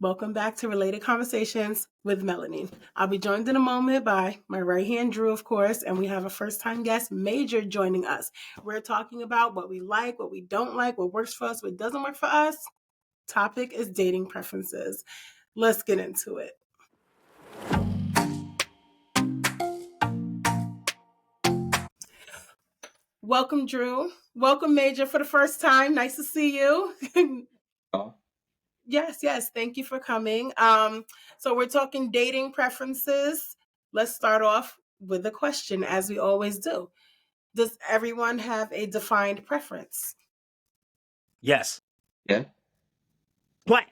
Welcome back to Related Conversations with Melanie. I'll be joined in a moment by my right hand, Drew, of course, and we have a first time guest, Major, joining us. We're talking about what we like, what we don't like, what works for us, what doesn't work for us. Topic is dating preferences. Let's get into it. Welcome, Drew. Welcome, Major, for the first time. Nice to see you. Oh, Yes. Thank you for coming. So we're talking dating preferences. Let's start off with a question, as we always do. Does everyone have a defined preference? Yes. yeah. What?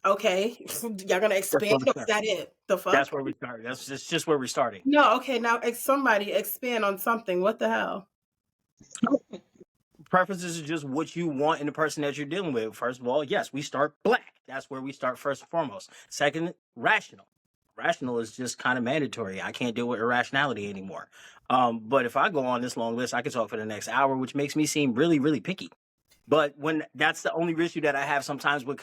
Okay. Y'all gonna That's where expand we or is start. that it? The fuck? That's where we start. That's just where we're starting. No, okay, now somebody expand on something. What the hell? Preferences is just what you want in the person that you're dealing with. First of all, yes, we start black. That's where we start first and foremost. Second, rational. Rational is just kind of mandatory. I can't deal with irrationality anymore. But if I go on this long list, I can talk for the next hour, which makes me seem really, really picky. But when that's the only issue that I have sometimes with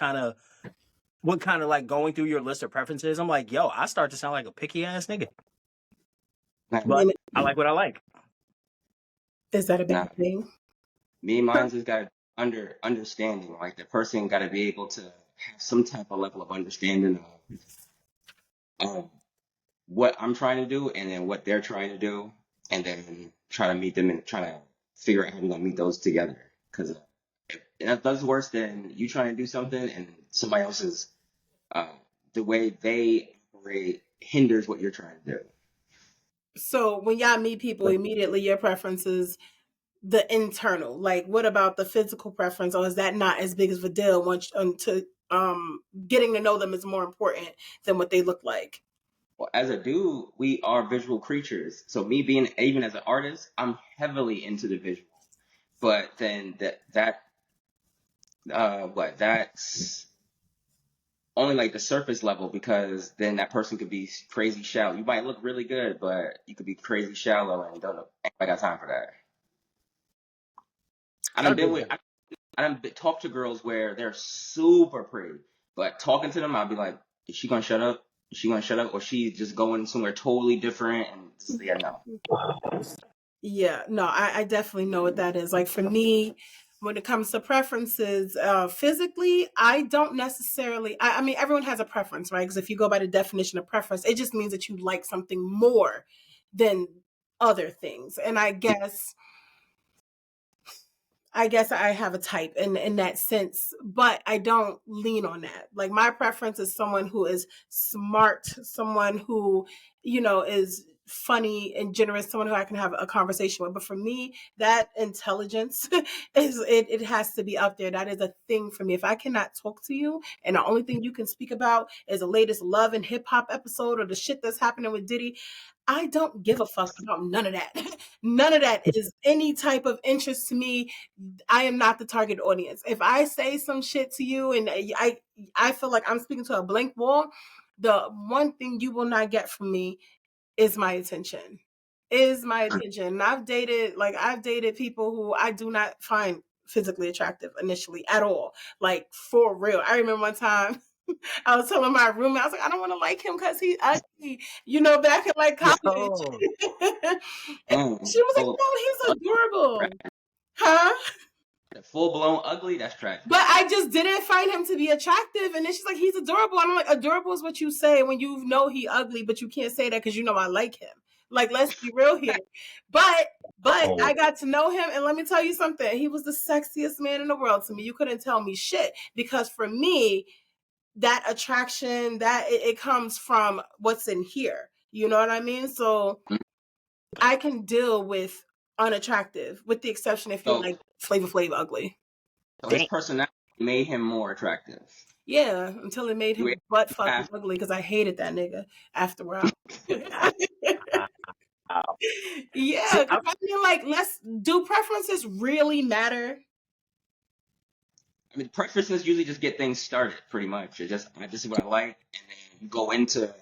what kind of like going through your list of preferences, I'm like, yo, I start to sound like a picky ass nigga. Nah, But I like what I like. Is that a nah. bad thing? Me and mine's just got understanding. Like the person got to be able to have some type of level of understanding of what I'm trying to do and then what they're trying to do, and then try to meet them and try to figure out how we're gonna meet those together. Because if that's worse than you trying to do something and somebody else's uh, the way they operate hinders what you're trying to do. So when y'all meet people, immediately your preference is the internal. Like, what about the physical preference, or is that not as big of a deal? Once to getting to know them is more important than what they look like. Well, as a dude, we are visual creatures. So me being even as an artist, I'm heavily into the visual. But then that's only like the surface level because then that person could be crazy shallow. You might look really good, but you could be crazy shallow and don't know. I got time for that. I done been with talked to girls where they're super pretty, but talking to them, I'll be like, is she gonna shut up? Is she gonna shut up? Or she's just going somewhere totally different? And yeah, no. Yeah, no, I definitely know what that is. Like for me, when it comes to preferences, physically, I don't necessarily. I mean, everyone has a preference, right? Because if you go by the definition of preference, it just means that you like something more than other things. And I guess I have a type in that sense, but I don't lean on that. Like my preference is someone who is smart, someone who, is funny and generous, someone who I can have a conversation with. But for me, that intelligence it has to be up there. That is a thing for me. If I cannot talk to you and the only thing you can speak about is the latest love and hip hop episode or the shit that's happening with Diddy, I don't give a fuck about none of that. None of that is any type of interest to me. I am not the target audience. If I say some shit to you and I feel like I'm speaking to a blank wall, the one thing you will not get from me is my attention. Is my attention. And I've dated people who I do not find physically attractive initially at all. Like for real. I remember one time I was telling my roommate, I was like, I don't want to like him because he's ugly, back in like college. Yo, And she was like, Full, no, he's adorable. Huh? full blown ugly. That's tragic. But I just didn't find him to be attractive. And then she's like, he's adorable. And I'm like, adorable is what you say when you know he ugly, but you can't say that because I like him. Like, let's be real here. But I got to know him, and let me tell you something. He was the sexiest man in the world to me. You couldn't tell me shit. Because for me, that attraction, that it comes from what's in here. You know what I mean? So I can deal with unattractive, with the exception if you're So, like Flavor Flav ugly. so his damn. personality made him more attractive. Yeah, until it made You him ate butt fucking half. ugly because I hated that nigga after a while. See, Yeah, because I feel like do preferences really matter? I mean, preferences usually just get things started, pretty much. This is what I like, and then you go into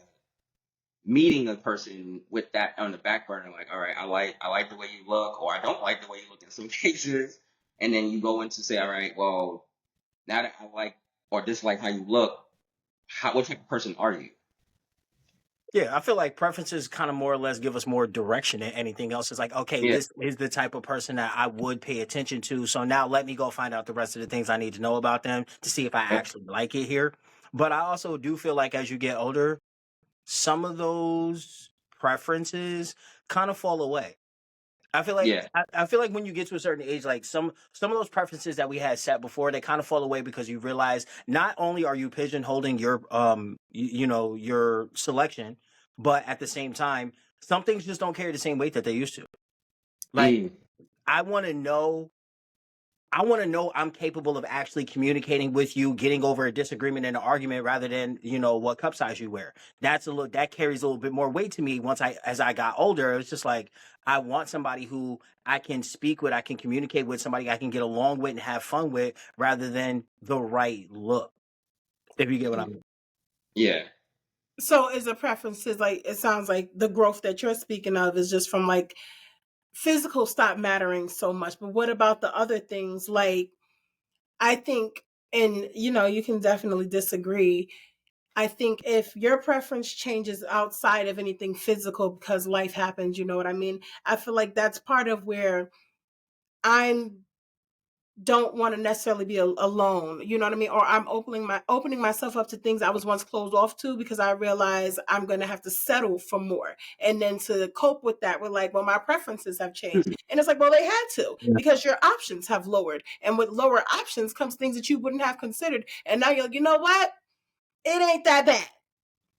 meeting a person with that on the back burner, like, all right, I like the way you look, or I don't like the way you look in some cases, and then you go into say, all right, well, now that I like or dislike how you look, what type of person are you? Yeah, I feel like preferences kind of more or less give us more direction than anything else. It's like, okay, Yeah. this is the type of person that I would pay attention to. So now let me go find out the rest of the things I need to know about them to see if I actually like it here. But I also do feel like as you get older, some of those preferences kind of fall away. I feel like Yeah. I feel like when you get to a certain age, like some of those preferences that we had set before, they kind of fall away because you realize not only are you pigeonholing your your selection, but at the same time, some things just don't carry the same weight that they used to. Like Mm. I want to know I'm capable of actually communicating with you, getting over a disagreement and an argument rather than, what cup size you wear. That carries a little bit more weight to me as I got older. It's just like, I want somebody who I can speak with, I can communicate with, somebody I can get along with and have fun with rather than the right look. If you get what I mean. Yeah. So is the preferences like, it sounds like the growth that you're speaking of is just from like physical stop mattering so much. But what about the other things? Like, I think, and you can definitely disagree. I think if your preference changes outside of anything physical because life happens, you know what I mean? I feel like that's part of where I don't want to necessarily be alone, you know what I mean? Or I'm opening myself up to things I was once closed off to because I realize I'm going to have to settle for more. And then to cope with that, we're like, well, my preferences have changed. And it's like, well, they had to Yeah. because your options have lowered. And with lower options comes things that you wouldn't have considered. And now you're like, you know what? It ain't that bad.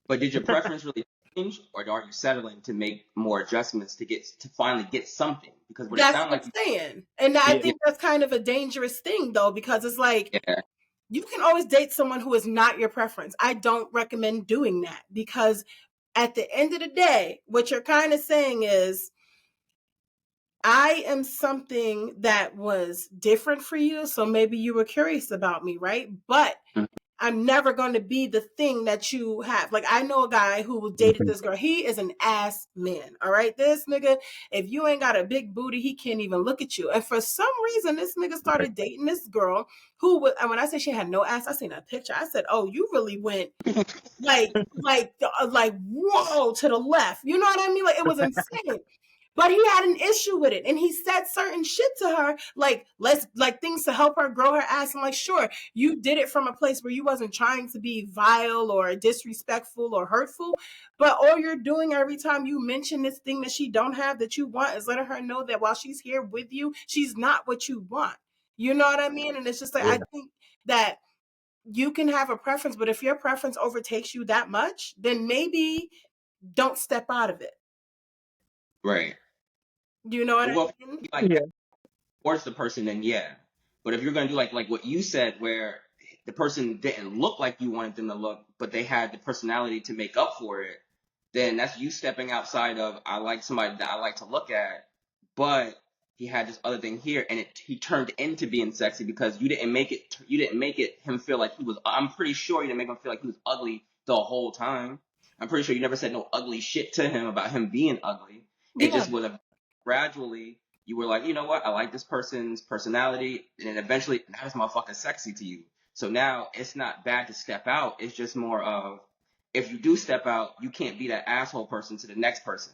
But did your preference really change, or are you settling to make more adjustments to finally get something? Because what it That's sounds what like, I'm saying. And I Yeah. yeah, think that's kind of a dangerous thing, though, because it's like, yeah, you can always date someone who is not your preference. I don't recommend doing that because at the end of the day, what you're kind of saying is, I am something that was different for you. So maybe you were curious about me, right? But mhm, I'm never going to be the thing that you have. Like, I know a guy who dated this girl. He is an ass man. All right. This nigga, if you ain't got a big booty, he can't even look at you. And for some reason, this nigga started dating this girl who was, and when I say she had no ass, I seen a picture. I said, oh, you really went like whoa to the left. You know what I mean? Like, it was insane. But he had an issue with it, and he said certain shit to her, like let's like things to help her grow her ass. I'm like, sure, you did it from a place where you wasn't trying to be vile or disrespectful or hurtful, but all you're doing every time you mention this thing that she don't have that you want is letting her know that while she's here with you, she's not what you want. You know what I mean? And it's just like, Yeah. I think that you can have a preference, but if your preference overtakes you that much, then maybe don't step out of it. right. You know what I Well, if mean? you like that towards the person, then yeah. But if you're gonna do like what you said, where the person didn't look like you wanted them to look, but they had the personality to make up for it, then that's you stepping outside of I like somebody that I like to look at, but he had this other thing here, and he turned into being sexy because you didn't make it. You didn't make it him feel like he was. I'm pretty sure you didn't make him feel like he was ugly the whole time. I'm pretty sure you never said no ugly shit to him about him being ugly. It Yeah. just was gradually you were like, you know what, I like this person's personality, and then eventually now this motherfucker's sexy to you. So now it's not bad to step out. It's just more of if you do step out, you can't be that asshole person to the next person.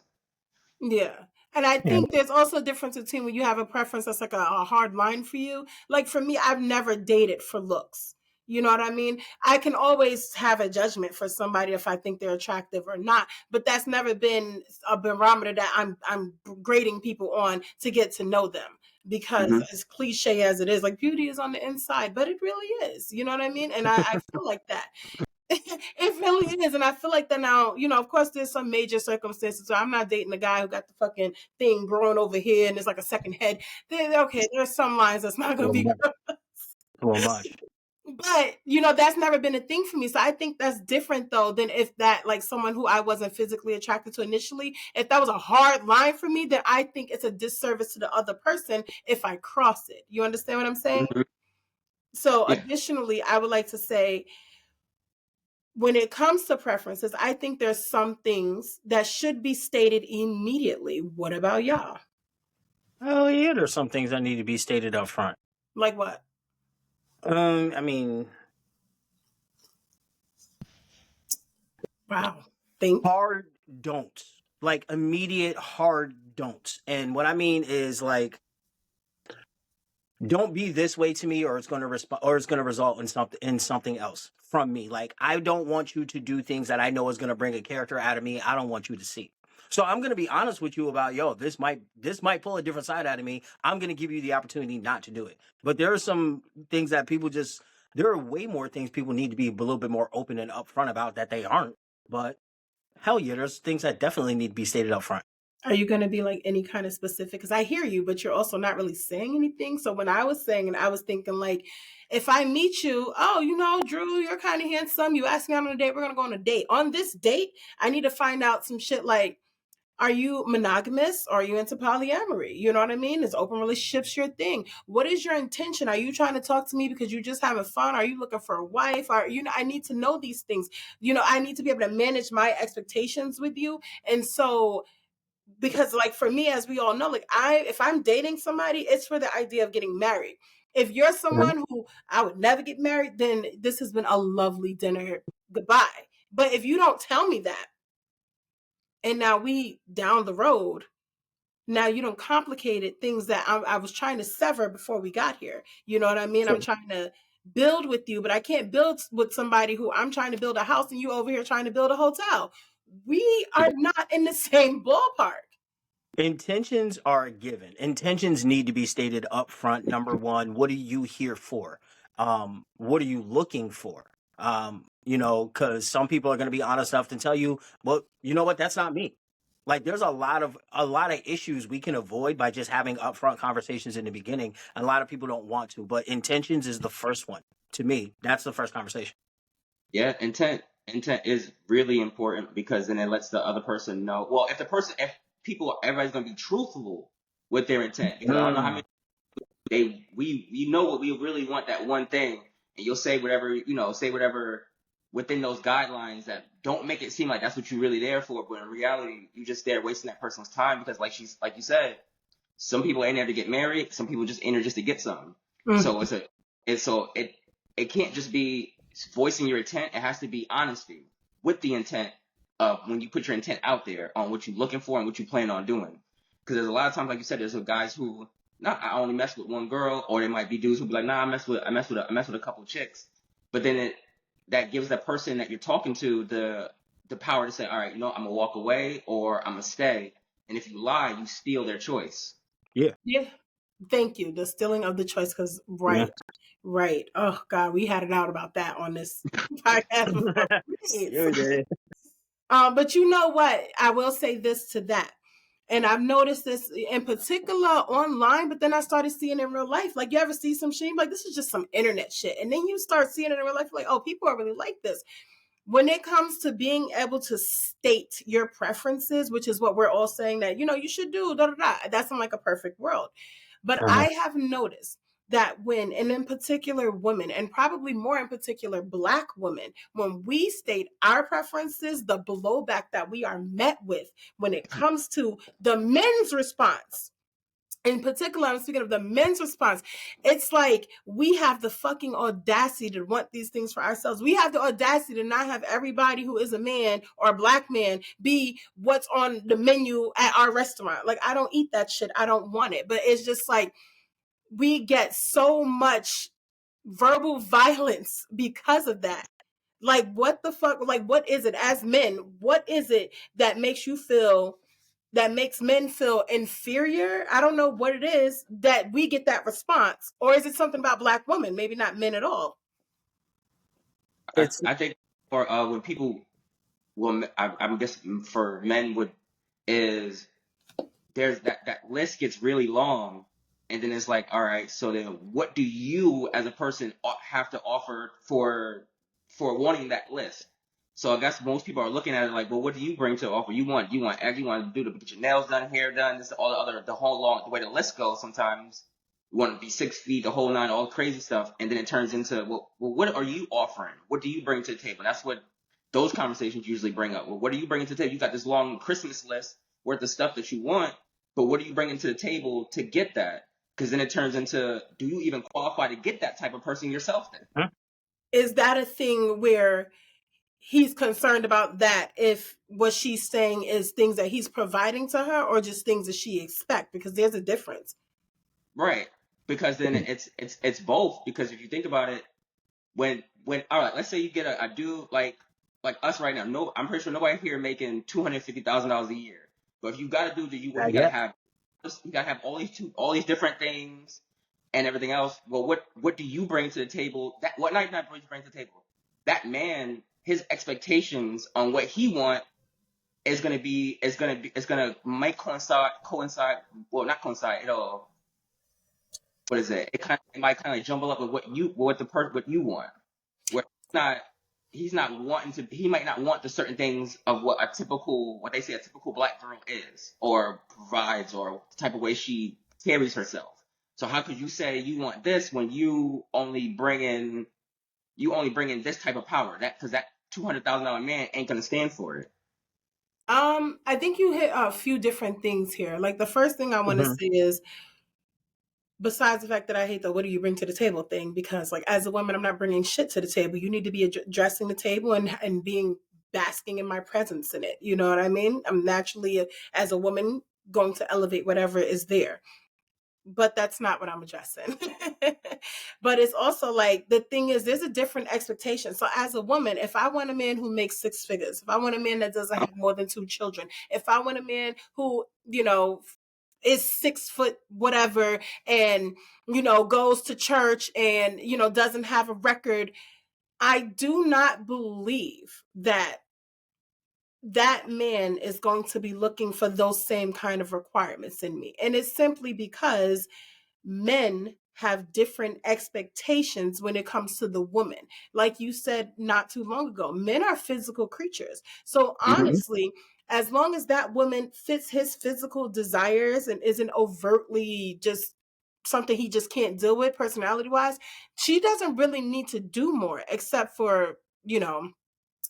Yeah. And I Yeah. think there's also a difference between when you have a preference that's like a hard line for you. Like for me, I've never dated for looks. You know what I mean? I can always have a judgment for somebody if I think they're attractive or not, but that's never been a barometer that I'm grading people on to get to know them. Because Mm-hmm. as cliche as it is, like beauty is on the inside, but it really is. You know what I mean? And I feel like that. It really is. And I feel like that now, of course, there's some major circumstances. So I'm not dating a guy who got the fucking thing growing over here and it's like a second head. Okay, there's some lines that's not going to Well, be. much. Well, much. But, that's never been a thing for me. So I think that's different, though, than if that, like someone who I wasn't physically attracted to initially, if that was a hard line for me, then I think it's a disservice to the other person if I cross it. You understand what I'm saying? Mm-hmm. So Yeah. additionally, I would like to say, when it comes to preferences, I think there's some things that should be stated immediately. What about y'all? Oh yeah, there's some things that need to be stated up front. Like what? I mean, Wow. Think. Hard don'ts, like immediate hard don'ts. And what I mean is like, don't be this way to me, or it's going to respond, or it's going to result in something else from me. Like, I don't want you to do things that I know is going to bring a character out of me. I don't want you to see. So I'm going to be honest with you about, yo, this might pull a different side out of me. I'm going to give you the opportunity not to do it. But there are some things that there are way more things people need to be a little bit more open and upfront about that they aren't. But hell yeah, there's things that definitely need to be stated up front. Are you going to be like any kind of specific? Because I hear you, but you're also not really saying anything. So when I was saying, and I was thinking like, if I meet you, oh, Drew, you're kind of handsome. You asked me out on a date. We're going to go on a date. On this date, I need to find out some shit like, are you monogamous? Are you into polyamory? You know what I mean? Is open relationships your thing? What is your intention? Are you trying to talk to me because you're just having fun? Are you looking for a wife? I need to know these things. I need to be able to manage my expectations with you. And so, because like for me, as we all know, like if I'm dating somebody, it's for the idea of getting married. If you're someone who I would never get married, then this has been a lovely dinner. Goodbye. But if you don't tell me that, and now we down the road, now you don't complicated things that I was trying to sever before we got here. You know what I mean? Sure. I'm trying to build with you, but I can't build with somebody who I'm trying to build a house and you over here trying to build a hotel. We are not in the same ballpark. Intentions are a given. Intentions need to be stated up front. Number one, what are you here for? What are you looking for? Because some people are going to be honest enough to tell you, well, you know what, that's not me. Like, there's a lot of issues we can avoid by just having upfront conversations in the beginning. And a lot of people don't want to, but intentions is the first one. To me, that's the first conversation. Yeah, intent is really important because then it lets the other person know. Well, everybody's gonna be truthful with their intent, because I don't know how many we know what we really want, that one thing, and you'll say whatever within those guidelines that don't make it seem like that's what you're really there for, but in reality you're just there wasting that person's time, because like you said, some people ain't there to get married, some people just enter just to get something. So it can't just be voicing your intent. It has to be honesty with the intent of when you put your intent out there on what you're looking for and what you plan on doing. Because there's a lot of times, like you said, there's guys who I only mess with one girl, or there might be dudes who be like, nah, I mess with a couple chicks. But then that gives that person that you're talking to the power to say, all right, I'm gonna walk away or I'm gonna stay. And if you lie, you steal their choice. Yeah. Thank you. The stealing of the choice, because right. Oh God, we had it out about that on this podcast before. But you know what? I will say this to that. And I've noticed this in particular online, but then I started seeing it in real life. Like, you ever see some shit, like, this is just some internet shit. And then you start seeing it in real life, like, oh, people are really like this. When it comes to being able to state your preferences, which is what we're all saying that, you should do, that's not like a perfect world. But I have noticed that when, and in particular women, and probably more in particular Black women, when we state our preferences, the blowback that we are met with when it comes to the men's response. In particular, I'm speaking of the men's response. It's like we have the fucking audacity to want these things for ourselves. We have the audacity to not have everybody who is a man or a Black man be what's on the menu at our restaurant. Like, I don't eat that shit. I don't want it. But it's just like we get so much verbal violence because of that. Like, what the fuck? Like, what is it as men? What is it that makes men feel inferior? I don't know what it is that we get that response. Or is it something about Black women? Maybe not men at all. I think for when people, I'm guessing for men is there's that list gets really long, and then it's like, all right, so then what do you as a person have to offer for wanting that list? So I guess most people are looking at it like, well, what do you bring to offer? You want to do get your nails done, hair done, this, all the way the list goes. Sometimes you want to be 6 feet, the whole nine, all crazy stuff, and then it turns into, well, what are you offering? What do you bring to the table? That's what those conversations usually bring up. Well, what are you bringing to the table? You got this long Christmas list worth of stuff that you want, but what are you bringing to the table to get that? Because then it turns into, do you even qualify to get that type of person yourself then? Is that a thing where he's concerned about that if what she's saying is things that he's providing to her or just things that she expects, because there's a difference. Right. Because then it's both. Because if you think about it, when all right, let's say you get a dude like us right now. No, I'm pretty sure nobody here making $250,000 a year. But if you got a dude that you Not gotta yet. have, you gotta have all these different things and everything else. Well, what do you bring to the table? That what night not bring to the table? That man, his expectations on what he want is gonna might coincide. Well, not coincide. It'll what is it? It might kind of jumble up with what you want. Where he's not wanting to. He might not want the certain things of what they say a typical black girl is or provides or the type of way she carries herself. So how could you say you want this when you only bring in this type of power? Because that $200,000 man ain't gonna stand for it. I think you hit a few different things here. Like the first thing I want to Hmm. say is, besides the fact that I hate the "what do you bring to the table" thing, because like as a woman, I'm not bringing shit to the table. You need to be addressing the table and being basking in my presence in it. You know what I mean? I'm naturally, as a woman, going to elevate whatever is there. But that's not what I'm addressing. But it's also like the thing is, there's a different expectation. So as a woman, if I want a man who makes six figures, if I want a man that doesn't have more than two children, if I want a man who, is 6 foot whatever and, goes to church and, doesn't have a record, I do not believe that that man is going to be looking for those same kind of requirements in me. And it's simply because men have different expectations when it comes to the woman. Like you said not too long ago, men are physical creatures. So Mm-hmm. honestly, as long as that woman fits his physical desires and isn't overtly just something he just can't deal with personality wise, she doesn't really need to do more except for,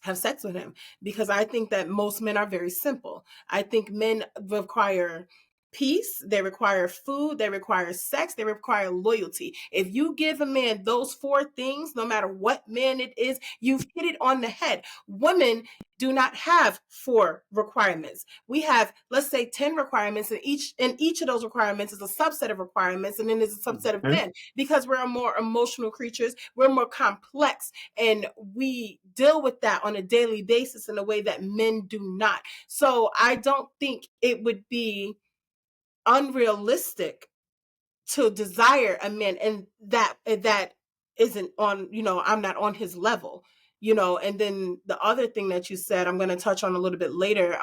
have sex with him, because I think that most men are very simple. I think men require peace, they require food, they require sex, they require loyalty. If you give a man those four things, no matter what man it is, you've hit it on the head. Women do not have four requirements. We have, let's say, 10 requirements, and each of those requirements is a subset of requirements, and then there's a subset of men, because we're more emotional creatures, we're more complex, and we deal with that on a daily basis in a way that men do not. So I don't think it would be unrealistic to desire a man and that isn't on, I'm not on his level, and then the other thing that you said, I'm going to touch on a little bit later,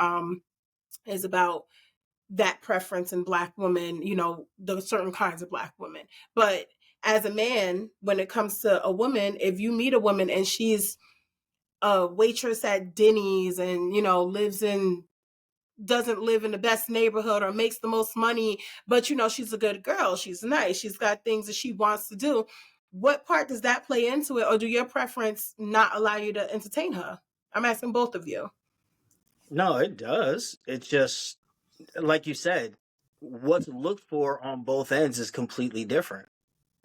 is about that preference in black women, the certain kinds of black women. But as a man, when it comes to a woman, if you meet a woman and she's a waitress at Denny's and, doesn't live in the best neighborhood or makes the most money, but she's a good girl, she's nice, she's got things that she wants to do, what part does that play into it? Or do your preference not allow you to entertain her? I'm asking both of you. No, it does. It's just like you said, what's looked for on both ends is completely different.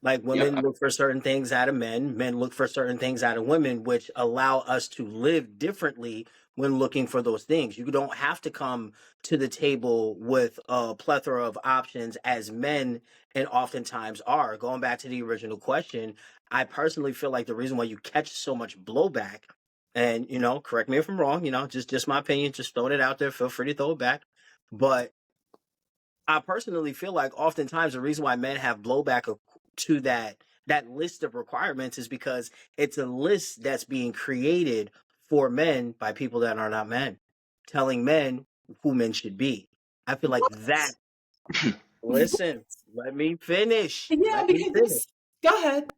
Like women Yep. look for certain things out of men, men look for certain things out of women, which allow us to live differently when looking for those things. You don't have to come to the table with a plethora of options as men and oftentimes are. Going back to the original question, I personally feel like the reason why you catch so much blowback, and correct me if I'm wrong, just my opinion, just throwing it out there, feel free to throw it back. But I personally feel like oftentimes the reason why men have blowback to that list of requirements is because it's a list that's being created for men by people that are not men, telling men who men should be. I feel like What? that. Listen, let me finish. Yeah, Let me because finish. go ahead.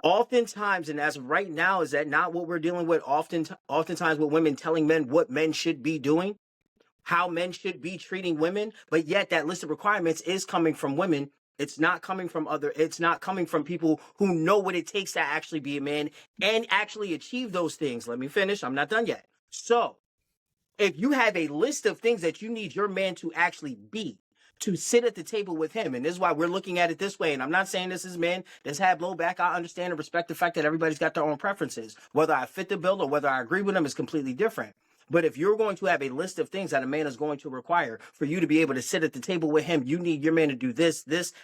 Oftentimes, and as of right now, is that not what we're dealing with? Oftentimes, with women telling men what men should be doing, how men should be treating women, but yet that list of requirements is coming from women. It's not coming from people who know what it takes to actually be a man and actually achieve those things. Let me finish. I'm not done yet. So if you have a list of things that you need your man to actually be, to sit at the table with him. And this is why we're looking at it this way. And I'm not saying this is men that's had blowback. I understand and respect the fact that everybody's got their own preferences. Whether I fit the bill or whether I agree with them is completely different. But if you're going to have a list of things that a man is going to require for you to be able to sit at the table with him, you need your man to do this,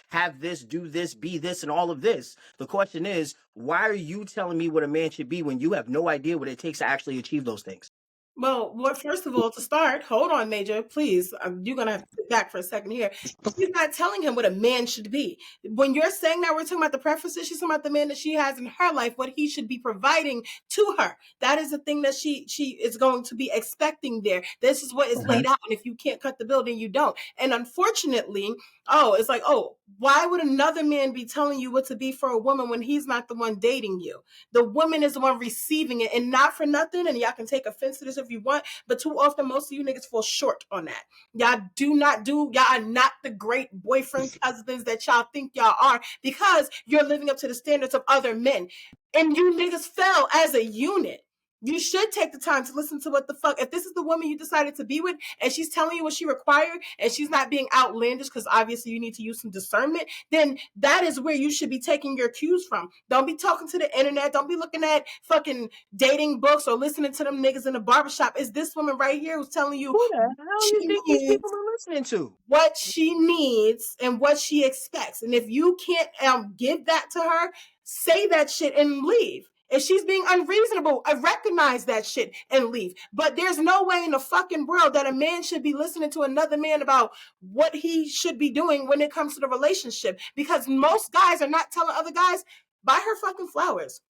have this, do this, be this, and all of this. The question is, why are you telling me what a man should be when you have no idea what it takes to actually achieve those things? Well, first of all, to start, hold on, Major, please. You're going to have to sit back for a second here. She's not telling him what a man should be. When you're saying that we're talking about the preferences, she's talking about the man that she has in her life, what he should be providing to her. That is the thing that she is going to be expecting there. This is what is laid out. And if you can't cut the bill, then you don't. And unfortunately, it's like, why would another man be telling you what to be for a woman when he's not the one dating you? The woman is the one receiving it, and not for nothing. And y'all can take offense to this if you want, but too often most of you niggas fall short on that. Y'all are not the great boyfriends, husbands that y'all think y'all are, because you're living up to the standards of other men. And you niggas fell as a unit. You should take the time to listen to what the fuck. If this is the woman you decided to be with and she's telling you what she required and she's not being outlandish, because obviously you need to use some discernment, then that is where you should be taking your cues from. Don't be talking to the internet. Don't be looking at fucking dating books or listening to them niggas in the barbershop. Is this woman right here who's telling you who the hell do you think these people are listening to? What she needs and what she expects. And if you can't give that to her, say that shit and leave. If she's being unreasonable, I recognize that shit and leave. But there's no way in the fucking world that a man should be listening to another man about what he should be doing when it comes to the relationship. Because most guys are not telling other guys, buy her fucking flowers.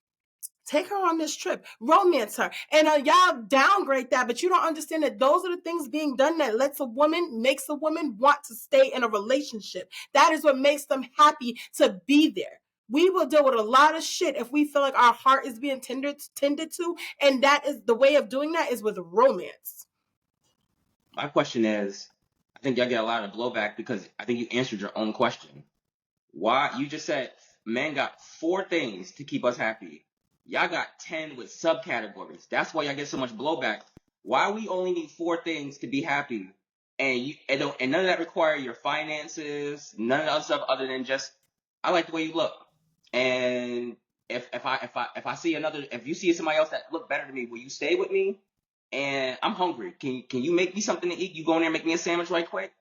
Take her on this trip, romance her. And y'all downgrade that, but you don't understand that those are the things being done that makes a woman want to stay in a relationship. That is what makes them happy to be there. We will deal with a lot of shit if we feel like our heart is being tended to, and that is the way of doing that is with romance. My question is, I think y'all get a lot of blowback because I think you answered your own question. Why? You just said men got 4 things to keep us happy. Y'all got 10 with subcategories. That's why y'all get so much blowback. Why we only need 4 things to be happy, and none of that require your finances, none of the other stuff other than just I like the way you look. And if you see somebody else that look better than me, will you stay with me? And I'm hungry. Can you make me something to eat? You go in there and make me a sandwich right quick?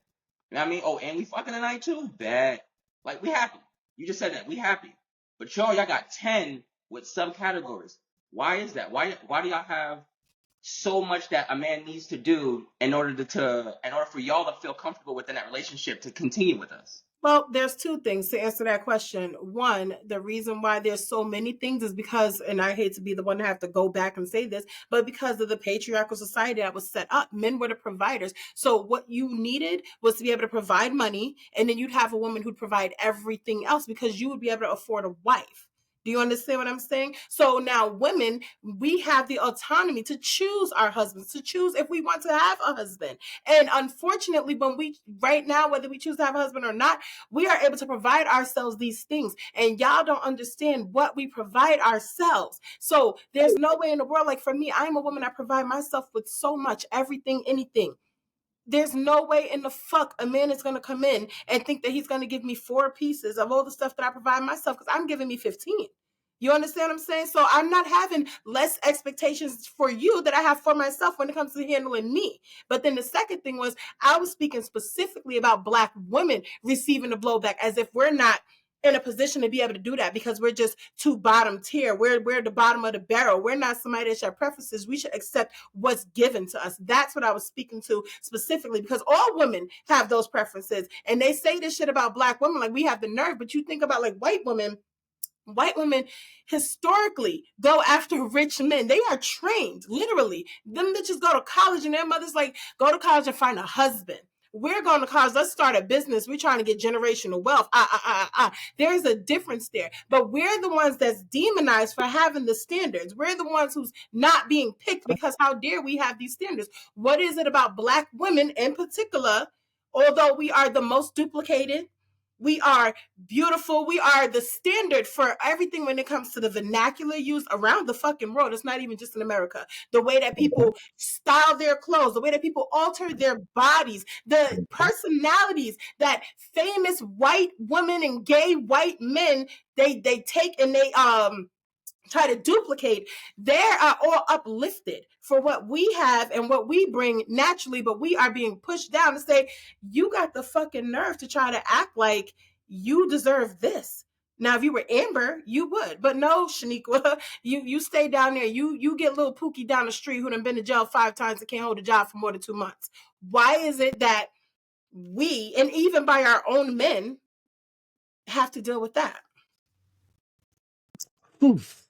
You know what I mean? Oh, and we fucking tonight too? Bad. Like, we happy. You just said that. We happy. But y'all got 10 with subcategories. Why is that? Why do y'all have so much that a man needs to do in order for y'all to feel comfortable within that relationship to continue with us? Well, there's 2 things to answer that question. One, the reason why there's so many things is because, and I hate to be the one to have to go back and say this, but because of the patriarchal society that was set up, men were the providers. So what you needed was to be able to provide money, and then you'd have a woman who'd provide everything else because you would be able to afford a wife. Do you understand what I'm saying? So now women, we have the autonomy to choose our husbands, to choose if we want to have a husband. And unfortunately, right now, whether we choose to have a husband or not, we are able to provide ourselves these things. And y'all don't understand what we provide ourselves. So there's no way in the world, like for me, I'm a woman, I provide myself with so much, everything, anything. There's no way in the fuck a man is going to come in and think that he's going to give me 4 pieces of all the stuff that I provide myself, because I'm giving me 15. You understand what I'm saying? So I'm not having less expectations for you that I have for myself when it comes to handling me. But then the second thing was, I was speaking specifically about Black women receiving the blowback, as if we're not in a position to be able to do that because we're just too bottom tier. We're the bottom of the barrel. We're not somebody that should preferences. We should accept what's given to us. That's what I was speaking to specifically, because all women have those preferences. And they say this shit about Black women like we have the nerve, but you think about like white women historically go after rich men. They are trained, literally. Them bitches go to college and their mothers like, go to college and find a husband. We're going to college. Let's start a business. We're trying to get generational wealth. There's a difference there. But we're the ones that's demonized for having the standards. We're the ones who's not being picked because how dare we have these standards? What is it about Black women in particular, although we are the most duplicated, We are beautiful. We are the standard for everything when it comes to the vernacular used around the fucking world. It's not even just in America. The way that people style their clothes, the way that people alter their bodies, the personalities that famous white women and gay white men they take and they try to duplicate, they are all uplifted for what we have and what we bring naturally, but we are being pushed down to say, you got the fucking nerve to try to act like you deserve this. Now, if you were Amber, you would, but no, Shaniqua, you stay down there. You get little Pookie down the street who done been to jail 5 times and can't hold a job for more than 2 months. Why is it that we, and even by our own men, have to deal with that? Oof.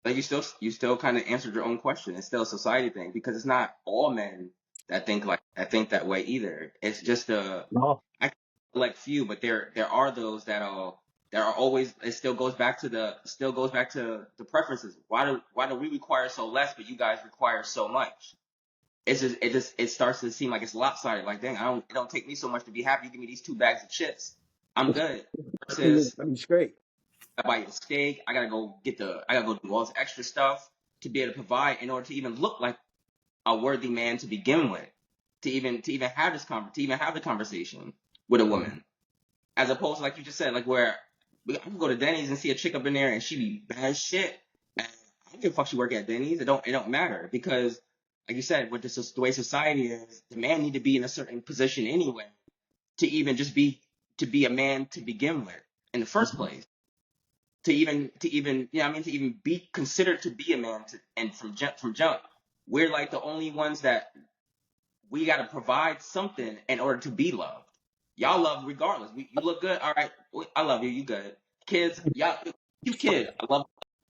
Like you still kind of answered your own question. It's still a society thing because it's not all men that think that way either. It's just No. I like few, but there are those that are always. It still goes back to the preferences. Why do we require so less, but you guys require so much? It starts to seem like it's lopsided. Like, dang, it don't take me so much to be happy. You give me these 2 bags of chips, I'm good. Versus I'm straight. I buy a steak. I gotta go do all this extra stuff to be able to provide in order to even look like a worthy man to begin with, to even have the conversation with a woman, as opposed to like you just said, like where I can go to Denny's and see a chick up in there and she be bad as shit. And I don't give a fuck she work at Denny's. It don't matter because, like you said, with the way society is, the man need to be in a certain position anyway to even to be a man to begin with in the first place. To even to even be considered to be a man and from jump, we're like the only ones that we got to provide something in order to be loved. Y'all love regardless. You look good, all right. I love you. You good. Kids, y'all, you kid. I love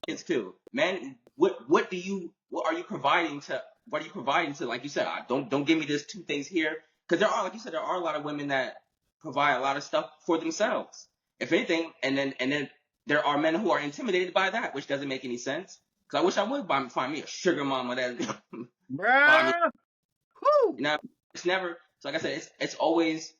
kids too. Man, what are you providing to? What are you providing to? Like you said, don't give me this 2 things here because like you said, there are a lot of women that provide a lot of stuff for themselves. If anything, and then there are men who are intimidated by that, which doesn't make any sense. Because I wish I would find me a sugar mama that buy me. Woo. You know, it's never. So like I said, it's always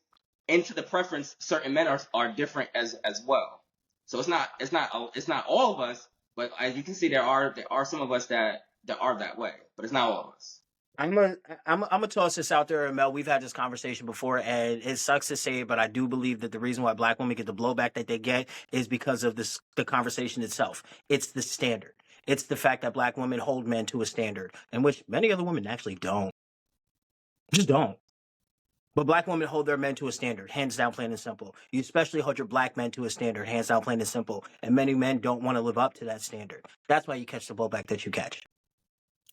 into the preference. Certain men are different as well. So it's not all of us, but as you can see, there are some of us that are that way, but it's not all of us. I'm gonna toss this out there, Mel. We've had this conversation before, and it sucks to say it, but I do believe that the reason why Black women get the blowback that they get is because of the conversation itself. It's the standard. It's the fact that Black women hold men to a standard, in which many other women actually don't. Just don't. But Black women hold their men to a standard, hands down, plain and simple. You especially hold your Black men to a standard, hands down, plain and simple. And many men don't want to live up to that standard. That's why you catch the blowback that you catch.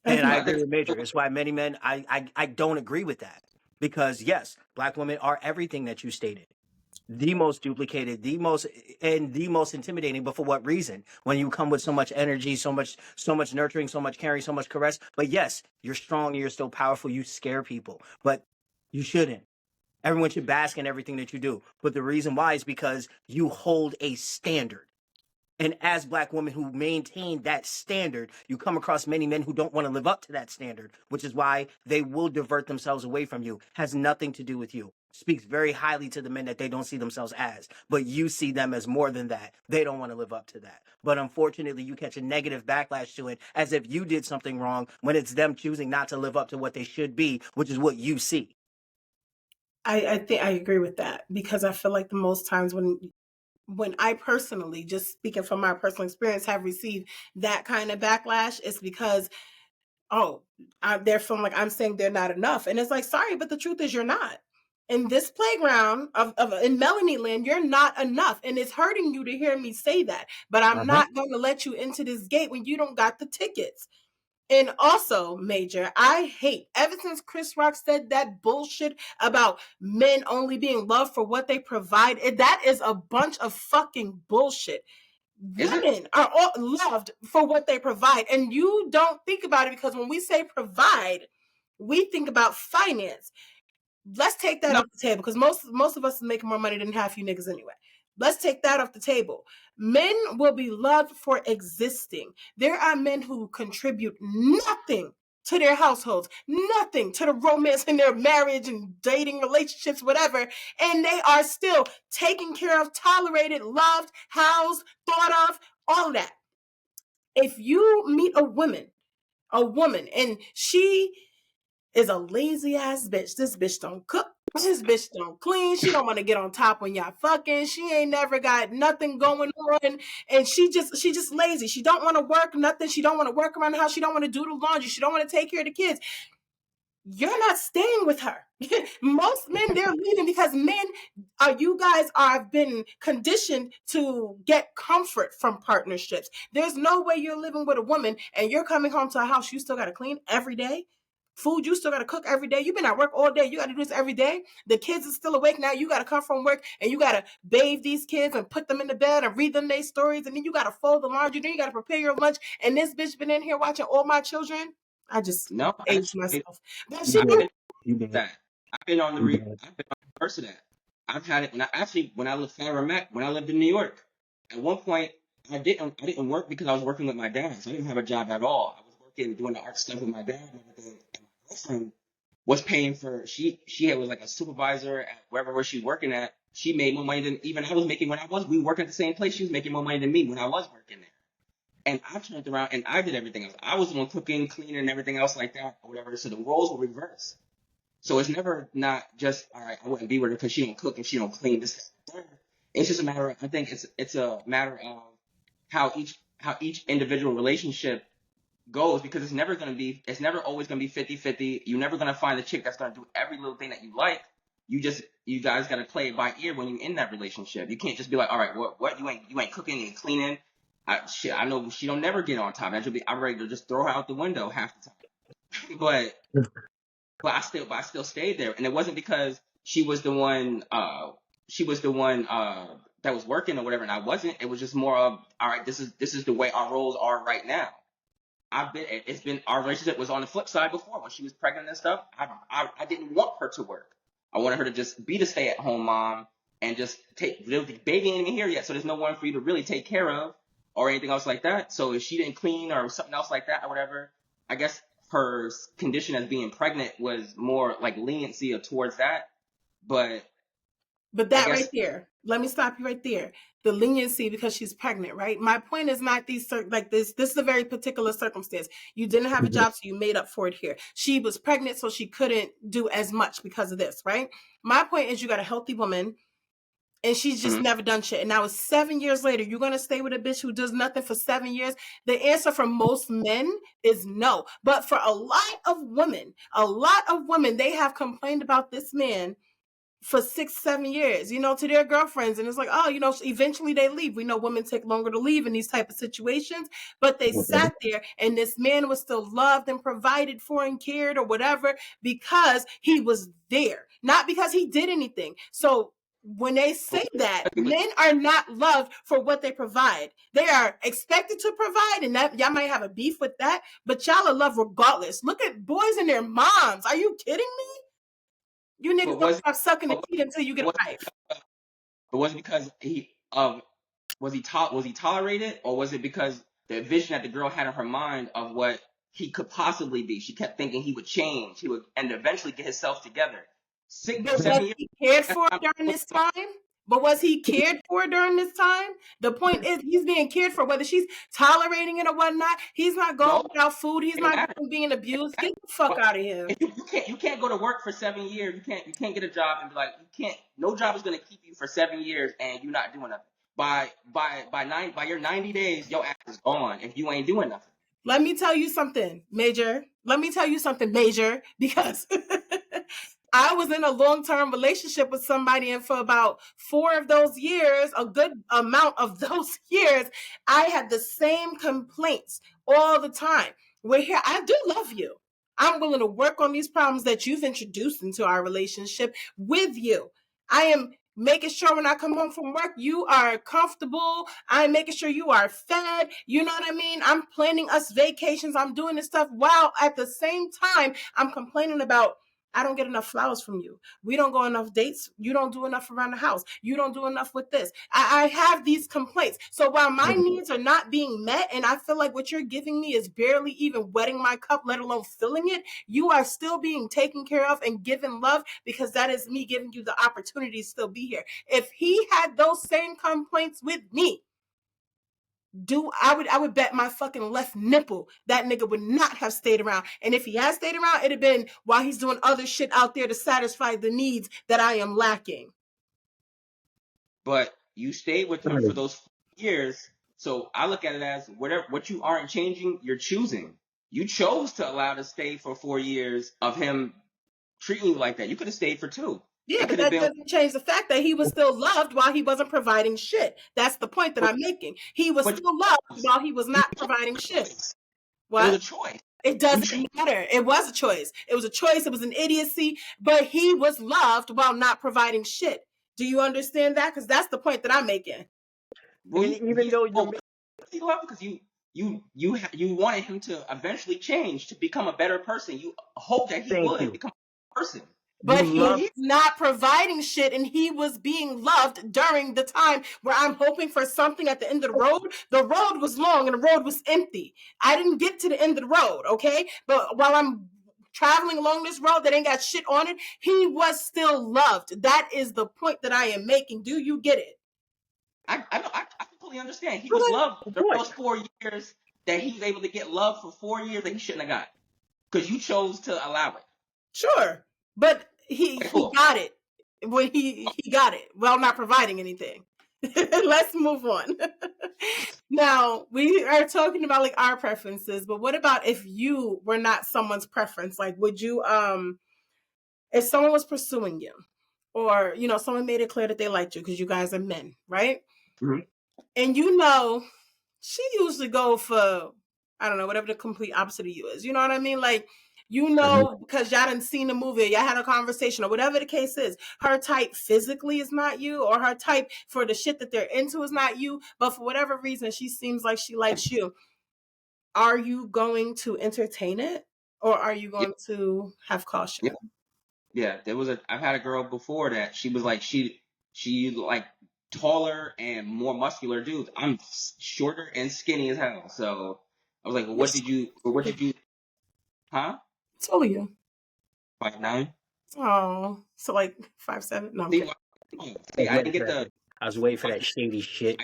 And I agree with Major. It's why many men, I don't agree with that. Because yes, Black women are everything that you stated. The most duplicated, the most intimidating, but for what reason? When you come with so much energy, so much nurturing, so much caring, so much caress. But yes, you're strong, you're still powerful, you scare people. But you shouldn't. Everyone should bask in everything that you do. But the reason why is because you hold a standard. And as Black women who maintain that standard, you come across many men who don't want to live up to that standard, which is why they will divert themselves away from you. Has nothing to do with you. Speaks very highly to the men that they don't see themselves as, but you see them as more than that. They don't want to live up to that. But unfortunately, you catch a negative backlash to it as if you did something wrong when it's them choosing not to live up to what they should be, which is what you see. I think I agree with that because I feel like the most times when I personally, just speaking from my personal experience, have received that kind of backlash, it's because, they're feeling like I'm saying they're not enough. And it's like, sorry, but the truth is you're not. In this playground in Melanie Land, you're not enough. And it's hurting you to hear me say that. But I'm not going to let you into this gate when you don't got the tickets. And also, Major, I hate, ever since Chris Rock said that bullshit about men only being loved for what they provide, that is a bunch of fucking bullshit. Women are all loved for what they provide. And you don't think about it because when we say provide, we think about finance. Let's take that off the table because most of us are making more money than half you niggas anyway. Let's take that off the table. Men will be loved for existing. There are men who contribute nothing to their households, nothing to the romance in their marriage and dating relationships, whatever. And they are still taken care of, tolerated, loved, housed, thought of, all of that. If you meet a woman, and she is a lazy ass bitch. This bitch don't cook. This bitch don't clean. She don't want to get on top when y'all fucking. She ain't never got nothing going on, and she just lazy. She don't want to work nothing. She don't want to work around the house. She don't want to do the laundry. She don't want to take care of the kids. You're not staying with her. Most men, they're leaving because men you guys have been conditioned to get comfort from partnerships. There's no way you're living with a woman and you're coming home to a house you still got to clean every day. Food you still got to cook every day. You've been at work all day. You got to do this every day. The kids are still awake now. You got to come from work and you got to bathe these kids and put them in the bed and read them their stories. And then you got to fold the laundry. Then you got to prepare your lunch. And this bitch been in here watching all my children. I just No, aged actually, myself. That You shit did. I've You been did. that. I've been on the You did. I've been on the reverse of that. I've had it when I lived when I lived in New York. At one point, I didn't work because I was working with my dad, so I didn't have a job at all. I was working doing the art stuff with my dad and everything. And my girlfriend was paying for was like a supervisor at wherever she was working at. She made more money than even I was making when we were working at the same place. She was making more money than me when I was working there. And I turned around and I did everything else. I was the one cooking, cleaning, and everything else like that, or whatever. So the roles were reversed. So it's never not just, all right, I wouldn't be with her because she don't cook and she don't clean this. It's just a matter of, I think it's a matter of how each individual relationship goes, because it's never always going to be 50-50. You're never going to find a chick that's going to do every little thing that you like. You guys got to play it by ear when you're in that relationship. You can't just be like, all right, what you ain't cooking and cleaning. I know she don't never get on time. I'm ready to just throw her out the window half the time. But I still stayed there, and it wasn't because she was the one that was working or whatever, and I wasn't. It was just more of, all right, this is the way our roles are right now. Our relationship was on the flip side before when she was pregnant and stuff. I didn't want her to work. I wanted her to just be the stay-at-home mom and just the baby ain't even here yet, so there's no one for you to really take care of or anything else like that. So if she didn't clean or something else like that or whatever, I guess her condition as being pregnant was more like leniency towards that. But that right there, let me stop you right there. The leniency because she's pregnant, right? My point is not these like this. This is a very particular circumstance. You didn't have a job, so you made up for it here. She was pregnant, so she couldn't do as much because of this, right? My point is, you got a healthy woman, and she's just never done shit. And now it's 7 years later. You're gonna stay with a bitch who does nothing for 7 years? The answer for most men is no. But for a lot of women, they have complained about this man for 6-7 years, to their girlfriends, and it's like, oh, eventually they leave. We know women take longer to leave in these type of situations, but they sat there and this man was still loved and provided for and cared or whatever because he was there, not because he did anything. So when they say that, men are not loved for what they provide. They are expected to provide, and that y'all might have a beef with that, but y'all are loved regardless. Look at boys and their moms. Are you kidding me? You niggas don't stop sucking the teeth until you get a wife. But was it because was he tolerated, or was it because the vision that the girl had in her mind of what he could possibly be? She kept thinking he would change, and eventually get himself together. 6-7 years. He cared for during this time? But was he cared for during this time? The point is, he's being cared for, whether she's tolerating it or whatnot. He's not going without food. He's not being abused. Get the fuck out of here. You can't go to work for 7 years. You can't get a job and be like, no job is going to keep you for 7 years and you're not doing nothing. By your 90 days, your ass is gone if you ain't doing nothing. Let me tell you something, Major. Because I was in a long-term relationship with somebody, and for about 4 of those years, a good amount of those years, I had the same complaints all the time. We're here. I do love you. I'm willing to work on these problems that you've introduced into our relationship with you. I am making sure when I come home from work, you are comfortable. I'm making sure you are fed. You know what I mean? I'm planning us vacations. I'm doing this stuff while at the same time I'm complaining about I don't get enough flowers from you. We don't go enough dates. You don't do enough around the house. You don't do enough with this. I have these complaints. So while my needs are not being met, and I feel like what you're giving me is barely even wetting my cup, let alone filling it, you are still being taken care of and given love, because that is me giving you the opportunity to still be here. If he had those same complaints with me, I would bet my fucking left nipple that nigga would not have stayed around. And if he had stayed around, it'd have been while he's doing other shit out there to satisfy the needs that I am lacking. But you stayed with him for those 4 years, so I look at it as whatever what you aren't changing, you're choosing. You chose to allow to stay for 4 years of him treating you like that. You could have stayed for 2. Yeah, It but could have that been doesn't change the fact that he was still loved while he wasn't providing shit. That's the point that I'm making. He was but still loved while he was not providing shit. it was What? a choice. It You doesn't chose. matter. It was a choice. It was a choice. It was an idiocy, but he was loved while not providing shit. Do you understand that? Because that's the point that I'm making. Well, And even though you're he loved because you wanted him to eventually change to become a better person. You hope that he Thank would you. become a person. But You he love was not providing shit, and he was being loved during the time where I'm hoping for something at the end of the road. The road was long and the road was empty. I didn't get to the end of the road, okay? But while I'm traveling along this road that ain't got shit on it, he was still loved. That is the point that I am making. Do you get it? I completely understand. He was Okay. loved the What? first 4 years that he was able to get love for 4 years that he shouldn't have got because you chose to allow it. Sure. But he Cool. got it when he got it while not providing anything. Let's move on. Now, we are talking about like our preferences, but what about if you were not someone's preference? Like, would you if someone was pursuing you, or someone made it clear that they liked you because you guys are men, right? Mhm. And she usually go for, I don't know, whatever the complete opposite of you is. You know what I mean? Like, because y'all done seen the movie, y'all had a conversation, or whatever the case is. Her type physically is not you, or her type for the shit that they're into is not you, but for whatever reason, she seems like she likes you. Are you going to entertain it, or are you Yeah, going to have caution? yeah. I've had a girl before that she was like she like taller and more muscular dudes. I'm shorter and skinny as hell. So I was like, well, what did you, huh? How old are you? 5'9"? Oh, so like 5'7"? No, I'm See, kidding. see, I didn't get the I was waiting for that shady shit.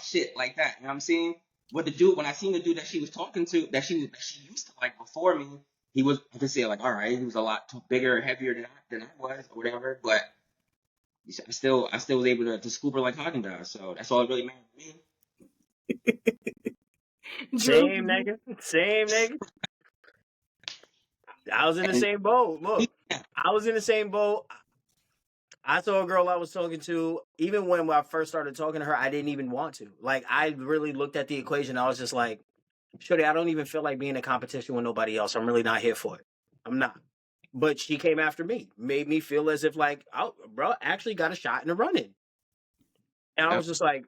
shit like that. You know what I'm saying? What the dude, when I seen the dude that she was talking to, that she used to like before me, he was, I could say like, all right, he was a lot bigger, heavier than I was, or whatever. But I still was able to scoop her like Haagen-Dazs. So that's all it really mattered to me. Same nigga. Same nigga. I was in the And same boat. Look, yeah, I was in the same boat. I saw a girl I was talking to. Even when I first started talking to her, I didn't even want to. Like, I really looked at the equation. I was just like, shorty, I don't even feel like being in competition with nobody else. I'm really not here for it. I'm not. But she came after me, made me feel as if like, oh, bro, actually got a shot in the running. And I yeah, was just like,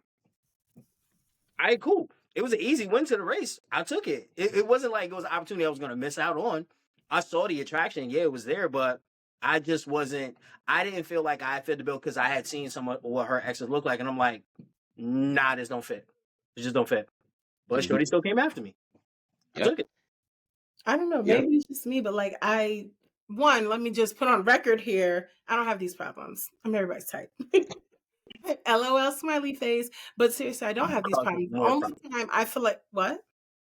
all right, cool. It was an easy win to the race. I took it. It wasn't like it was an opportunity I was going to miss out on. I saw the attraction. Yeah, it was there, but I just wasn't, I didn't feel like I fit the bill because I had seen some of what her exes look like. And I'm like, nah, this don't fit. It just don't fit. But mhm, shorty still came after me. I yep, took it. I don't know. yep. Maybe it's just me, but like let me just put on record here. I don't have these problems. I'm everybody's type. LOL smiley face. But seriously, I don't have these Causes problems. The more only problems, time I feel like what?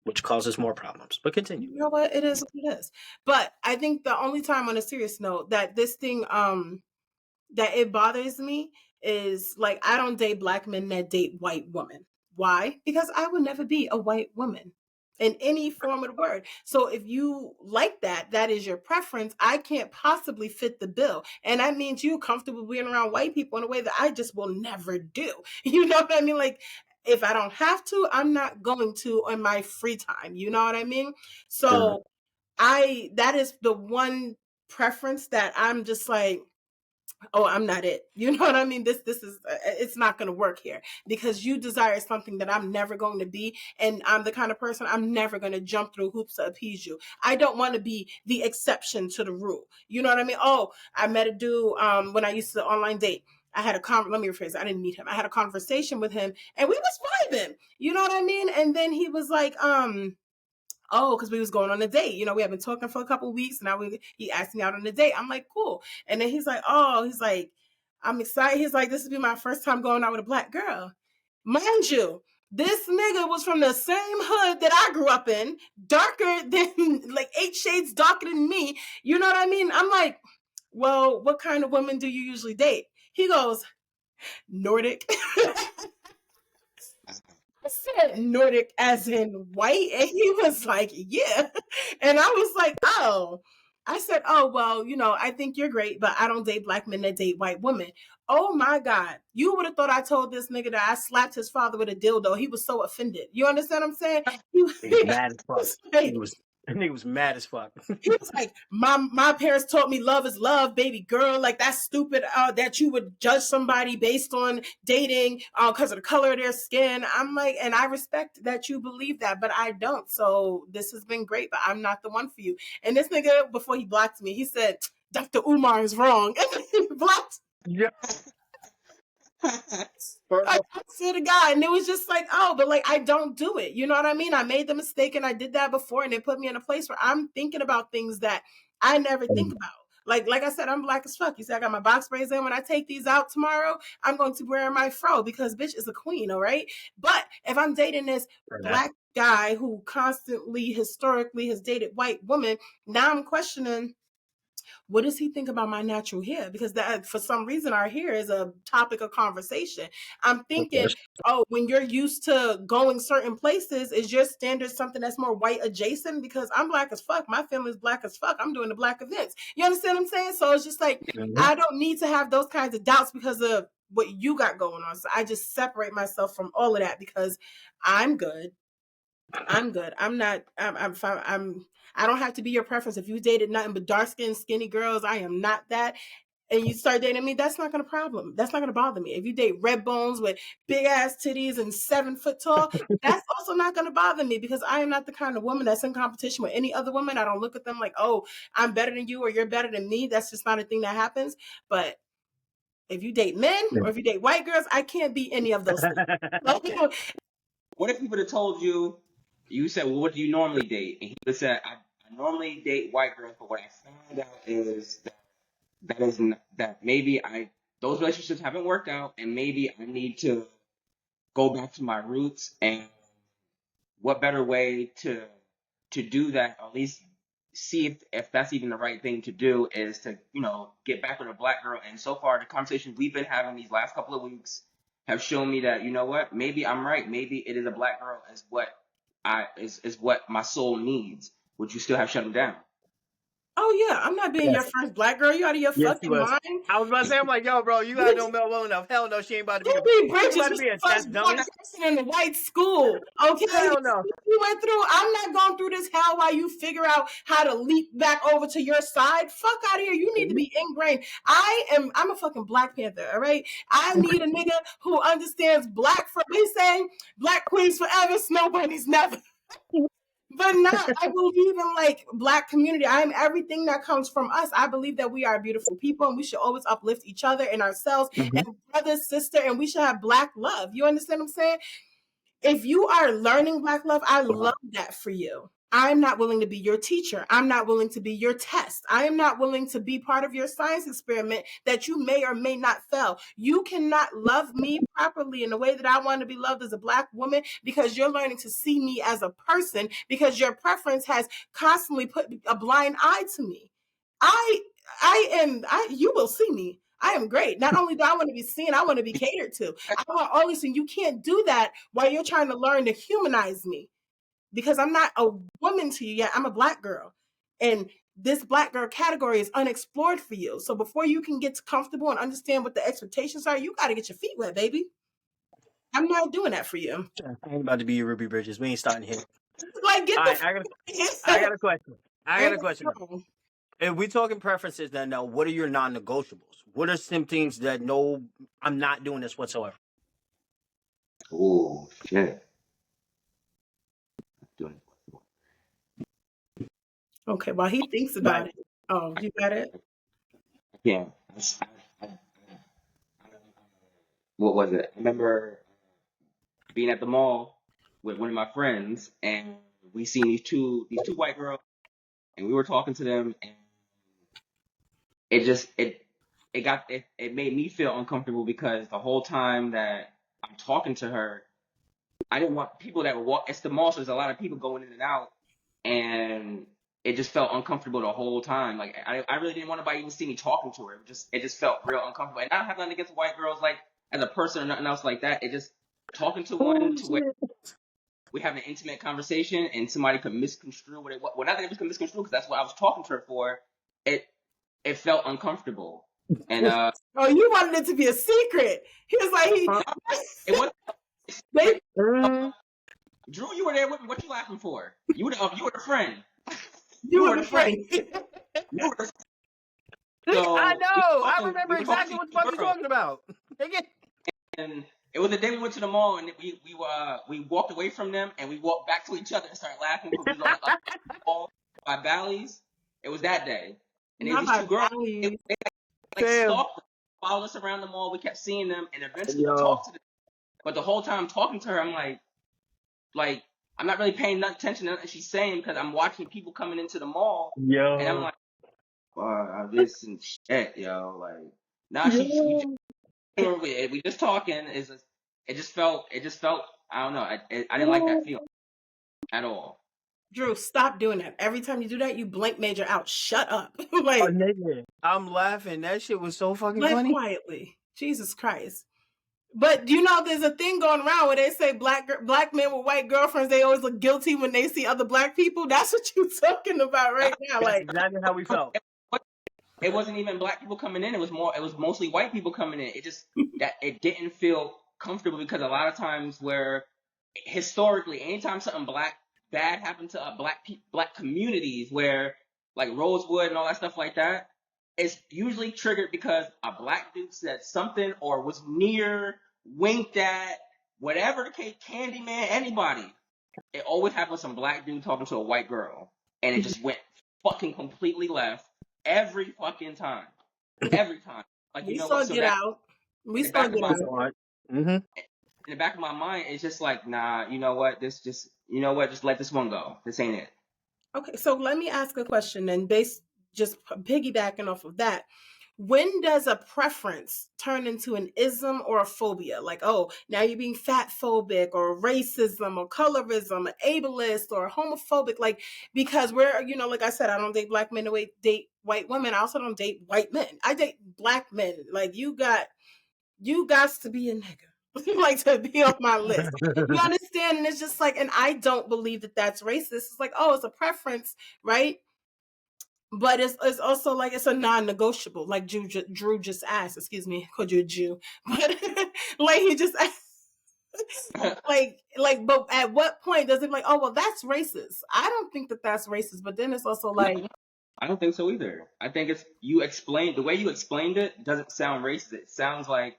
which causes more problems. But continue. You know what? It is what it is. But I think the only time, on a serious note, that this thing that it bothers me is like I don't date black men that date white women. Why? Because I would never be a white woman in any form of the word. So if you like that, that is your preference. I can't possibly fit the bill. And that means you comfortable being around white people in a way that I just will never do. You know what I mean? Like if I don't have to, I'm not going to in my free time. You know what I mean? So that is the one preference that I'm just like, oh, I'm not it. You know what I mean? This is it's not going to work here because you desire something that I'm never going to be, and I'm the kind of person I'm never going to jump through hoops to appease you. I don't want to be the exception to the rule. You know what I mean? Oh, I met a dude when I used to online date. I had let me rephrase. I didn't meet him. I had a conversation with him, and we was vibing. You know what I mean? And then he was like, oh, because we was going on a date. You know, we have been talking for a couple of weeks. Now he asked me out on a date. I'm like, cool. And then he's like, oh, he's like, I'm excited. He's like, this will be my first time going out with a black girl. Mind you, this nigga was from the same hood that I grew up in, darker than like 8 shades darker than me. You know what I mean? I'm like, well, what kind of women do you usually date? He goes, Nordic. I said Nordic as in white, and he was like, yeah. And I was like, oh. I said, oh, well, you know, I think you're great, but I don't date black men that date white women. Oh my God. You would have thought I told this nigga that I slapped his father with a dildo. He was so offended. You understand what I'm saying? He was mad as fuck. Nigga was mad as fuck. He was like, my parents taught me love is love, baby girl. Like, that's stupid that you would judge somebody based on dating because of the color of their skin. I'm like, and I respect that you believe that, but I don't. So this has been great, but I'm not the one for you. And this nigga, before he blocked me, he said, Dr. Umar is wrong. And he blocked. Yeah. I swear to God, and it was just like, oh, but like I don't do it. You know what I mean? I made the mistake, and I did that before, and it put me in a place where I'm thinking about things that I never think about. Like I said, I'm black as fuck. You see, I got my box braids in. When I take these out tomorrow, I'm going to wear my fro because bitch is a queen, all right? But if I'm dating this black guy who constantly, historically has dated white women, now I'm questioning, what does he think about my natural hair? Because that, for some reason, our hair is a topic of conversation. I'm thinking, oh, when you're used to going certain places, is your standard something that's more white adjacent? Because I'm black as fuck. My family's black as fuck. I'm doing the black events. You understand what I'm saying? So it's just like, I don't need to have those kinds of doubts because of what you got going on. So I just separate myself from all of that because I'm good. I'm good. I'm not. I'm fine. I don't have to be your preference. If you dated nothing but dark skinned, skinny girls, I am not that. And you start dating me, that's not gonna problem. That's not gonna bother me. If you date red bones with big ass titties and 7 foot tall, that's also not gonna bother me because I am not the kind of woman that's in competition with any other woman. I don't look at them like, oh, I'm better than you or you're better than me. That's just not a thing that happens. But if you date men or if you date white girls, I can't be any of those things. What if he would have told you, you said, well, what do you normally date? And he would have said, I normally date white girls, but what I found out is that maybe those relationships haven't worked out, and maybe I need to go back to my roots. And what better way to do that, or at least see if that's even the right thing to do, is to, you know, get back with a black girl. And so far, the conversations we've been having these last couple of weeks have shown me that, you know what, maybe I'm right. Maybe it is a black girl is what my soul needs. Would you still have shut him down? Oh yeah, I'm not being your first black girl. You out of your fucking mind? I was about to say, I'm like, yo, bro, you gotta know Mel well enough. Hell no, she ain't about to be. Ruby Bridges was the first black person in the white school. Okay, hell no. You went through. I'm not going through this hell while you figure out how to leap back over to your side. Fuck out of here. You need to be ingrained. I'm a fucking Black Panther. All right. I need a nigga who understands black. They say black queens forever, snow bunnies never. But not, I believe in like black community. I am everything that comes from us. I believe that we are beautiful people and we should always uplift each other and ourselves and brother, sister, and we should have black love. You understand what I'm saying? If you are learning black love, I love that for you. I'm not willing to be your teacher. I'm not willing to be your test. I am not willing to be part of your science experiment that you may or may not fail. You cannot love me properly in the way that I want to be loved as a black woman because you're learning to see me as a person because your preference has constantly put a blind eye to me. You will see me. I am great. Not only do I want to be seen, I want to be catered to. I want all these things. You can't do that while you're trying to learn to humanize me. Because I'm not a woman to you yet. I'm a black girl. And this black girl category is unexplored for you. So before you can get comfortable and understand what the expectations are, you got to get your feet wet, baby. I'm not doing that for you. I ain't about to be your Ruby Bridges. We ain't starting here. Like, I got a question. If we talking preferences, then now what are your non-negotiables? What are symptoms that no, I'm not doing this whatsoever? Oh shit. Doing Okay, while he thinks Like, about it. Oh, you got it? yeah. What was it? I remember being at the mall with one of my friends, and we seen these two white girls, and we were talking to them, and it just it made me feel uncomfortable because the whole time that I'm talking to her, I didn't want people that would walk. It's the mall, so there's a lot of people going in and out, and it just felt uncomfortable the whole time. Like I really didn't want anybody even see me talking to her. It just felt real uncomfortable. And I don't have nothing against white girls, like as a person or nothing else like that. It just talking to one to where we have an intimate conversation and somebody could misconstrue what it was. Well, not that it was misconstrue because that's what I was talking to her for. It it felt uncomfortable, and Oh, you wanted it to be a secret. He was like, it was. they, Drew, you were there with me. What you laughing for? You were the friend. you were the friend. You were the So I know. I we remember were talking exactly to what the these fuck you're girls, talking about. and it was the day we went to the mall, and we walked away from them, and we walked back to each other and started laughing because we was on the mall by Bally's. It was that day, and there was Not these two by girls. values. They like Damn. stalked us, followed us around the mall. We kept seeing them, and eventually we Yo. talked to them. But the whole time talking to her, I'm like I'm not really paying attention to nothing she's saying because I'm watching people coming into the mall, and I'm like, this and shit, yo. Like, now we just talking. It just felt. I don't know. I didn't like that feeling at all. Drew, stop doing that. Every time you do that, you blank major out. Shut up. Like, I'm laughing. That shit was so fucking live funny. quietly. Jesus Christ. But you know, there's a thing going around where they say black men with white girlfriends, they always look guilty when they see other black people. That's what you're talking about right now. That's Like, exactly how we felt. It wasn't even black people coming in. It was mostly white people coming in. It just that it didn't feel comfortable because a lot of times where historically, anytime something bad happened to black communities, where like Rosewood and all that stuff like that, it's usually triggered because a black dude said something or was near, winked at, whatever the case, Candyman, anybody. It always happened with some black dude talking to a white girl, and it just went fucking completely left every fucking time. Every time. Like, we you know saw what? So Get that Out. We in the saw back of Get my Out. Mm-hmm. in the back of my mind, it's just like, nah, you know what? Just let this one go. This ain't it. Okay, so let me ask a question and just piggybacking off of that. When does a preference turn into an ism or a phobia? Like, oh, now you're being fat phobic or racism or colorism, or ableist or homophobic. Like, because we're, like I said, I don't date black men to date white women. I also don't date white men. I date black men. Like, you got to be a nigga. Like, to be on my list. You understand? And it's just like, and I don't believe that that's racist. It's like, oh, it's a preference, right? But it's also like it's a non-negotiable. Like Drew just asked. Excuse me, called you a Jew, but like he just asked, But at what point does it like? Oh well, that's racist. I don't think that that's racist. But then it's also like, I don't think so either. I think it's the way you explained it doesn't sound racist. It sounds like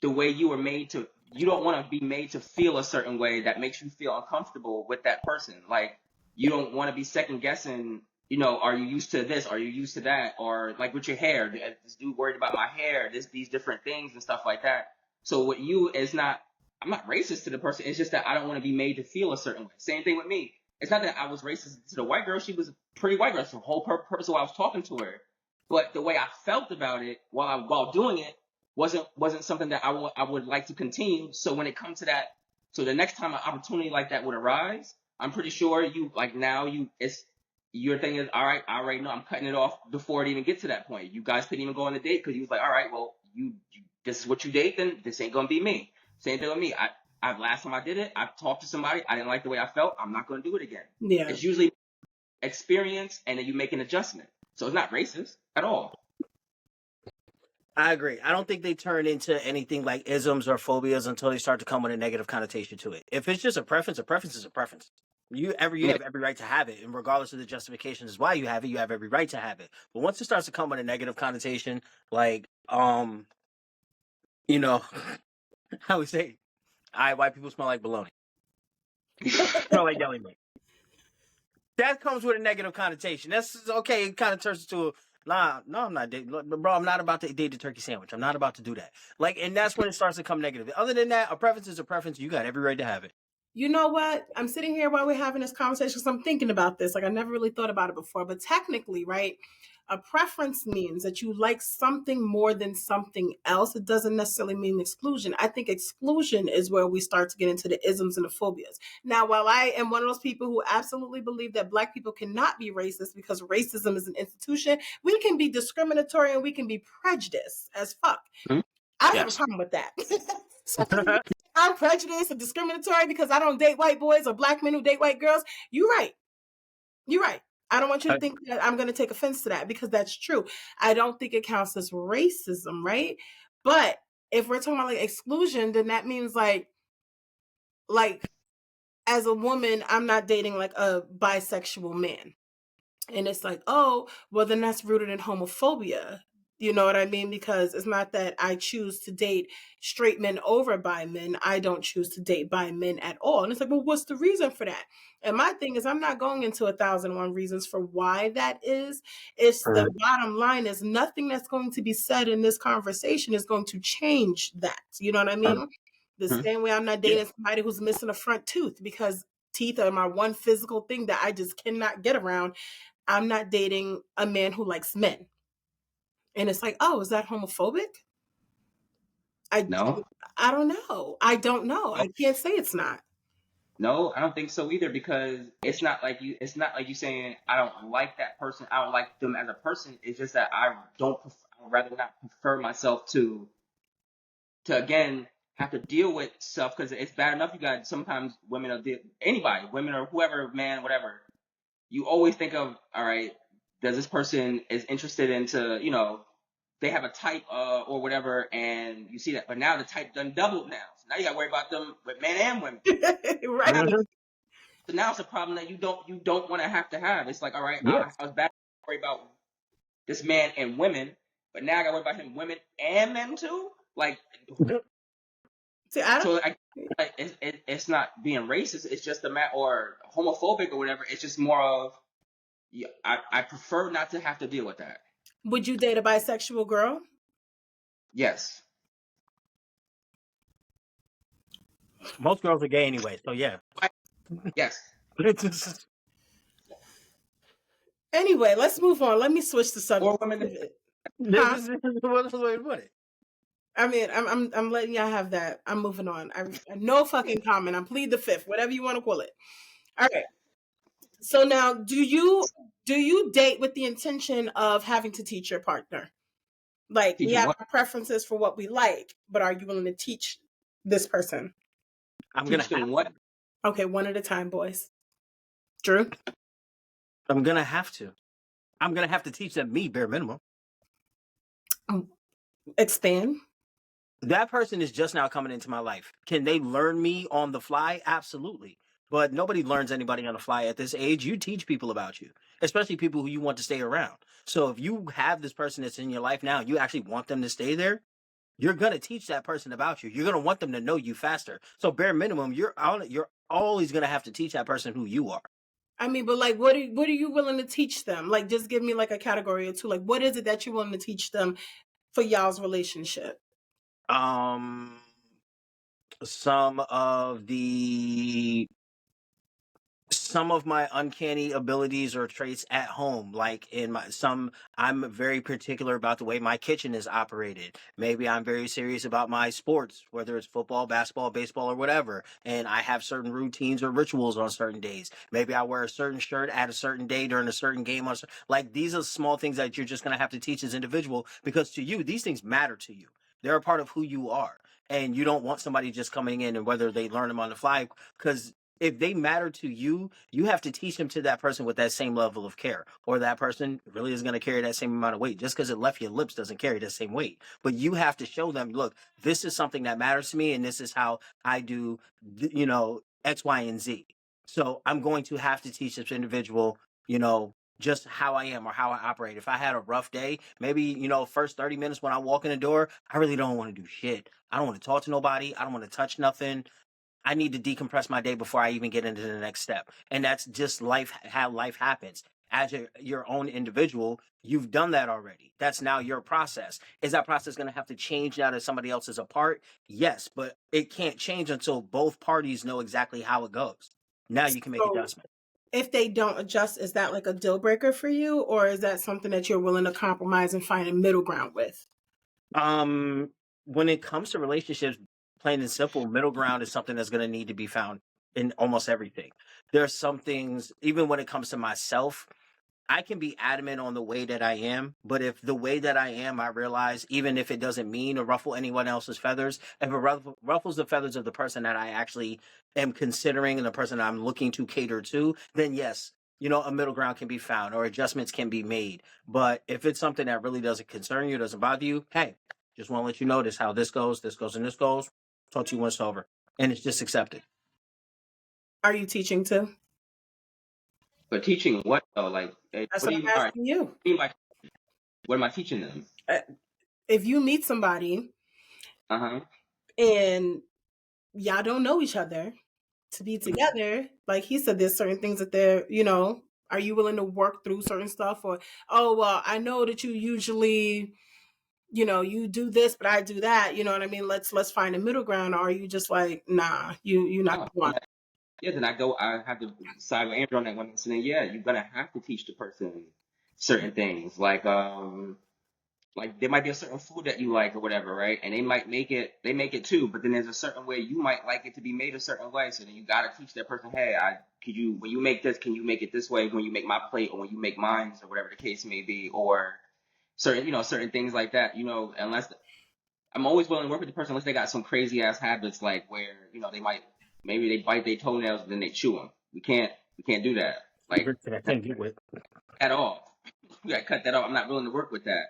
the way you were made to. You don't want to be made to feel a certain way that makes you feel uncomfortable with that person. Like you don't want to be second guessing. Are you used to this? Are you used to that? Or like with your hair, this dude worried about my hair, these different things and stuff like that. So what you is not, I'm not racist to the person. It's just that I don't want to be made to feel a certain way. Same thing with me. It's not that I was racist to the white girl. She was a pretty white girl. That's the whole purpose of why I was talking to her. But the way I felt about it while doing it wasn't something that I would like to continue. So when it comes to that, so the next time an opportunity like that would arise, I'm pretty sure your thing is, all right, I already know I'm cutting it off before it even get to that point. You guys couldn't even go on the date because you was like, all right, well, you this is what you date, then this ain't gonna be me. Same thing with me. Last time I did it, I talked to somebody, I didn't like the way I felt, I'm not gonna do it again. yeah, It's usually experience and then you make an adjustment. So it's not racist at all. I agree. I don't think they turn into anything like isms or phobias until they start to come with a negative connotation to it. If it's just a preference is a preference. You have every right to have it, and regardless of the justifications why you have it, you have every right to have it. But once it starts to come with a negative connotation, like You know, how we say, white people smell like bologna. Smell like deli meat. That comes with a negative connotation. That's okay. It kind of turns into nah. No, I'm not dating, bro. I'm not about to date the turkey sandwich. I'm not about to do that. Like, and that's when it starts to come negative. Other than that, a preference is a preference. You got every right to have it. You know what? I'm sitting here while we're having this conversation because I'm thinking about this. Like, I never really thought about it before. But technically, right, a preference means that you like something more than something else. It doesn't necessarily mean exclusion. I think exclusion is where we start to get into the isms and the phobias. Now, while I am one of those people who absolutely believe that Black people cannot be racist because racism is an institution, we can be discriminatory and we can be prejudiced as fuck. Mhm. I don't have a Yes. problem with that. So, I'm prejudiced and discriminatory because I don't date white boys or Black men who date white girls. You're right. You're right. I don't want you to think that I'm going to take offense to that because that's true. I don't think it counts as racism, right? But if we're talking about like exclusion, then that means like as a woman, I'm not dating like a bisexual man. And it's like, oh, well, then that's rooted in homophobia. You know what I mean? Because it's not that I choose to date straight men over bi men. I don't choose to date bi men at all. And it's like, well, what's the reason for that? And my thing is, I'm not going into 1,001 reasons for why that is. It's the bottom line is nothing that's going to be said in this conversation is going to change that. You know what I mean? The same way I'm not dating somebody who's missing a front tooth because teeth are my one physical thing that I just cannot get around. I'm not dating a man who likes men. And it's like, oh, is that homophobic? No, I don't know. I don't know. I can't say it's not. no, I don't think so either because it's not like you. It's not like you saying I don't like that person. I don't like them as a person. It's just that I don't. I would rather not prefer myself to again have to deal with stuff because it's bad enough. You got sometimes women or anybody, women or whoever, man, whatever. You always think of, all right, does this person is interested into, they have a type or whatever, and you see that. But now the type done doubled now. So now you got to worry about them with men and women. Right. So now it's a problem that you don't want to have. It's like, all right, Yes. I was bad to worry about this man and women, but now I got to worry about him, women and men too. Like, See, it's not being racist. It's just a matter or homophobic or whatever. It's just more of I prefer not to have to deal with that. Would you date a bisexual girl? Yes. Most girls are gay anyway, so yeah. Yes. Anyway, let's move on. Let me switch the subject. Or women. What's the way to put it? I mean, I'm letting y'all have that. I'm moving on. No fucking comment. I'm plead the fifth, whatever you want to call it. All right. So now, do you date with the intention of having to teach your partner? Like, we have our preferences for what we like, but are you willing to teach this person? I'm gonna Teach them have what? Okay, one at a time, boys. Drew? I'm gonna have to. I'm gonna have to teach them me bare minimum. Expand. That person is just now coming into my life. Can they learn me on the fly? Absolutely. But nobody learns anybody on the fly at this age. You teach people about you, especially people who you want to stay around. So if you have this person that's in your life now, you actually want them to stay there, you're going to teach that person about you. You're going to want them to know you faster. So bare minimum, you're always going to have to teach that person who you are. I mean, but like, what are you willing to teach them? Like, just give me like a category or two. Like, what is it that you're willing to teach them for y'all's relationship? Some of my uncanny abilities or traits at home, like I'm very particular about the way my kitchen is operated. Maybe I'm very serious about my sports, whether it's football, basketball, baseball, or whatever. And I have certain routines or rituals on certain days. Maybe I wear a certain shirt at a certain day during a certain game. Like, these are small things that you're just going to have to teach as an individual, because to you, these things matter to you. They're a part of who you are. And you don't want somebody just coming in and whether they learn them on the fly, because if they matter to you, you have to teach them to that person with that same level of care, or that person really is going to carry that same amount of weight. Just because it left your lips doesn't carry the same weight. But you have to show them, look, this is something that matters to me, and this is how I do, X, Y, and Z. So I'm going to have to teach this individual, just how I am or how I operate. If I had a rough day, maybe, you know, first 30 minutes when I walk in the door, I really don't want to do shit. I don't want to talk to nobody. I don't want to touch nothing. I need to decompress my day before I even get into the next step. And that's just life, how life happens. As your own individual, you've done that already. That's now your process. Is that process going to have to change now that somebody else is a part? Yes, but it can't change until both parties know exactly how it goes. Now you can make So adjustments. if they don't adjust, is that like a deal breaker for you, or is that something that you're willing to compromise and find a middle ground with? When it comes to relationships, plain and simple, middle ground is something that's going to need to be found in almost everything. There are some things, even when it comes to myself, I can be adamant on the way that I am, but if the way that I am, I realize, even if it doesn't mean to ruffle anyone else's feathers, if it ruffles the feathers of the person that I actually am considering and the person that I'm looking to cater to, then yes, you know, a middle ground can be found or adjustments can be made. But if it's something that really doesn't concern you, doesn't bother you, hey, just want to let you know this how this goes, and this goes. Talk to you when it's over. And it's just accepted. Are you teaching too? But teaching what though? Like, That's what do what you? I'm All right, asking you. what do you mean by what am I teaching them? If you meet somebody Uh-huh. and y'all don't know each other, to be together, like he said, there's certain things that they're, you know, are you willing to work through certain stuff? Or, oh, well, I know that you usually, you know, you do this, but I do that. You know what I mean? Let's find a middle ground. Or are you just like, nah, you're not Oh, the one? yeah, then I have to side with Andrew on that one. So then, yeah, you're gonna have to teach the person certain things, like there might be a certain food that you like or whatever, right? And they make it too, but then there's a certain way you might like it to be made a certain way. So then you gotta teach that person, hey, when you make this, can you make it this way when you make my plate or when you make mine or whatever the case may be, or certain things like that, unless I'm always willing to work with the person unless they got some crazy ass habits like where, maybe they bite their toenails and then they chew them. We can't do that. Like I can't get with. at all. You gotta cut that off. I'm not willing to work with that.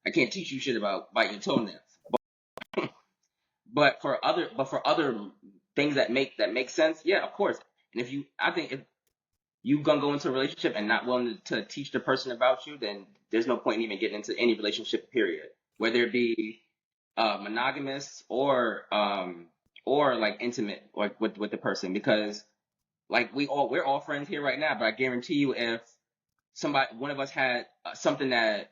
I can't teach you shit about biting toenails. But for other things that make sense, yeah, of course. And I think if you gonna go into a relationship and not willing to teach the person about you, then there's no point in even getting into any relationship. Period. Whether it be monogamous or like intimate like with the person, because like we're all friends here right now, but I guarantee you if one of us had something that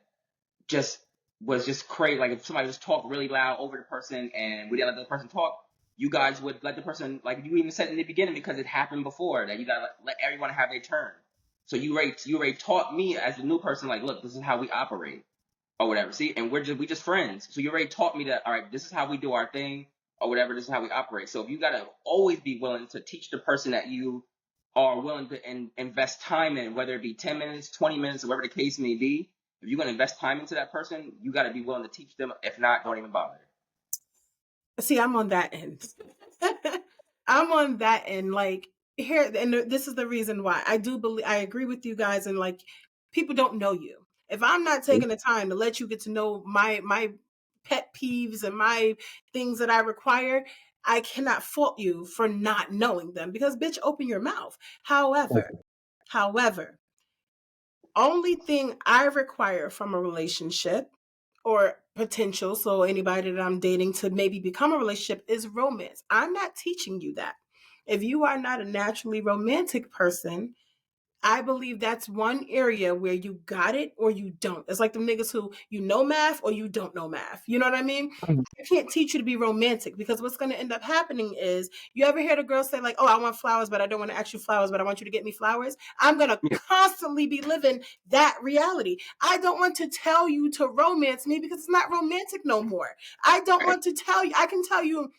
just was just crazy. Like if somebody just talked really loud over the person and we didn't let the person talk, you guys would let the person, like you even said in the beginning, because it happened before that you gotta let everyone have their turn. So you already taught me as the new person, like, look, this is how we operate or whatever. See, and we just friends. So you already taught me that. All right, this is how we do our thing or whatever. This is how we operate. So if you gotta always be willing to teach the person that you are willing to invest time in, whether it be 10 minutes, 20 minutes, or whatever the case may be. If you're going to invest time into that person, you got to be willing to teach them. If not, don't even bother. See, I'm on that end. I'm on that end. Like here, and this is the reason why I do believe I agree with you guys. And like, people don't know you. If I'm not taking the time to let you get to know my pet peeves and my things that I require, I cannot fault you for not knowing them because bitch, open your mouth. However, only thing I require from a relationship or potential, so anybody that I'm dating to maybe become a relationship, is romance. I'm not teaching you that. If you are not a naturally romantic person, I believe that's one area where you got it or you don't. It's like the niggas who you know math or you don't know math. You know what I mean? I can't teach you to be romantic because what's going to end up happening is you ever hear the girl say like, "Oh, I want flowers, but I don't want to ask you flowers, but I want you to get me flowers." I'm going to constantly be living that reality. I don't want to tell you to romance me because it's not romantic no more. I don't want to tell you. I can tell you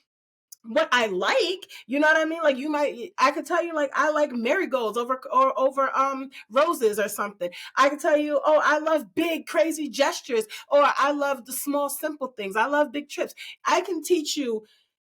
what I like, you know what I mean? Like I could tell you like I like marigolds over roses or something. I could tell you, oh, I love big crazy gestures, or I love the small simple things. I love big trips. I can teach you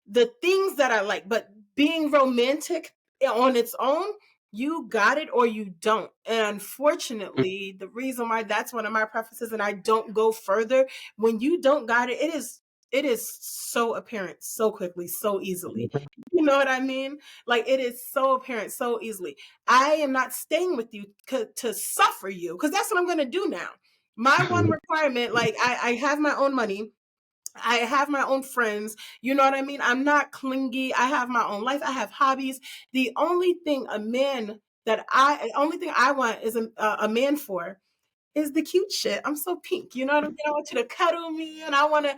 the things that I like, but being romantic on its own, you got it or you don't. And unfortunately, the reason why that's one of my preferences and I don't go further, when you don't got it, it is it is so apparent so quickly, so easily. You know what I mean? Like it is so apparent so easily. I am not staying with you to suffer you, because that's what I'm going to do now. My one requirement, like I have my own money. I have my own friends. You know what I mean? I'm not clingy. I have my own life. I have hobbies. The only thing only thing I want is a man for is the cute shit. I'm so pink. You know what I mean? I want you to cuddle me and I want to,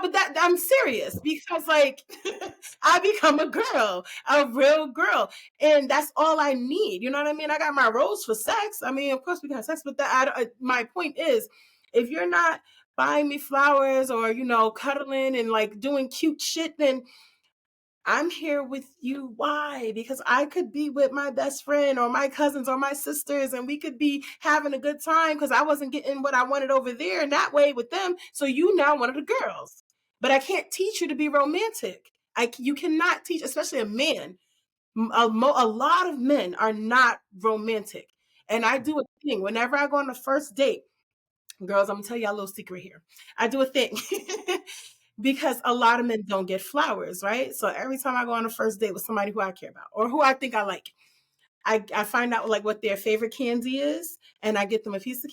but that I'm serious because like I become a girl, a real girl. And that's all I need. You know what I mean? I got my rose for sex. I mean, of course we got sex, but my point is, if you're not buying me flowers or, cuddling and like doing cute shit, then I'm here with you. Why? Because I could be with my best friend or my cousins or my sisters and we could be having a good time because I wasn't getting what I wanted over there and that way with them. So you now one of the girls. But I can't teach you to be romantic. You cannot teach, especially a man. A lot of men are not romantic. And I do a thing whenever I go on the first date. Girls, I'm gonna tell you a little secret here. I do a thing because a lot of men don't get flowers, right? So every time I go on a first date with somebody who I care about or who I think I like, I find out like what their favorite candy is, and I get them a piece of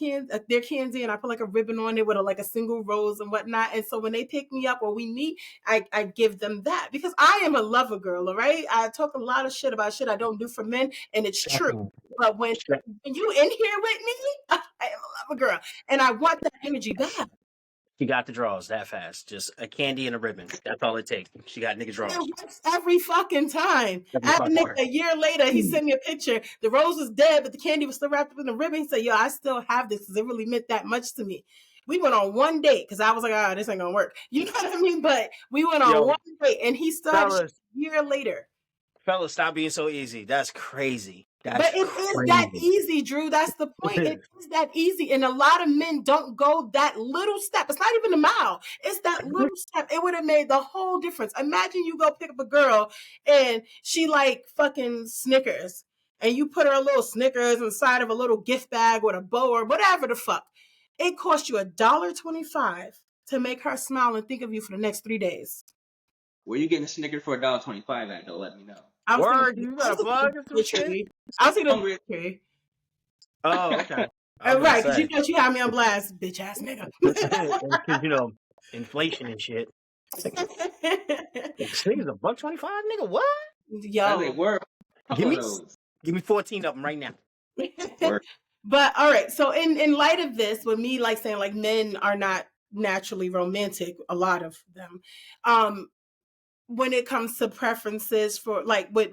their candy, and I put like a ribbon on it with like a single rose and whatnot. And so when they pick me up or we meet, I give them that because I am a lover girl, all right? I talk a lot of shit about shit I don't do for men, and it's true. But when you in here with me, I am a lover girl, and I want that energy back. She got the draws that fast. Just a candy and a ribbon. That's all it takes. She got nigga draws. It works every fucking time. A year later, he sent me a picture. The rose was dead, but the candy was still wrapped up in the ribbon. He said, yo, I still have this because it really meant that much to me. We went on one date because I was like, this ain't going to work. You know what I mean? But we went on one date and he still had it a year later. Fellas, stop being so easy. That's crazy. But it is that easy, Drew. That's the point. It is that easy. And a lot of men don't go that little step. It's not even a mile. It's that little step. It would have made the whole difference. Imagine you go pick up a girl and she like fucking Snickers. And you put her a little Snickers inside of a little gift bag with a bow or whatever the fuck. It cost you $1.25 to make her smile and think of you for the next 3 days. Where you getting a Snickers for $1.25 at, though? Let me know. Word, you got a plug or some shit? I was thinking Oh, okay. Right, because you know you have me on blast, bitch ass nigga. Because, inflation and shit. This nigga's $1.25, nigga. What? Yo, give me 14 of them right now. But all right, so in light of this, with me like saying like men are not naturally romantic, a lot of them, when it comes to preferences for like with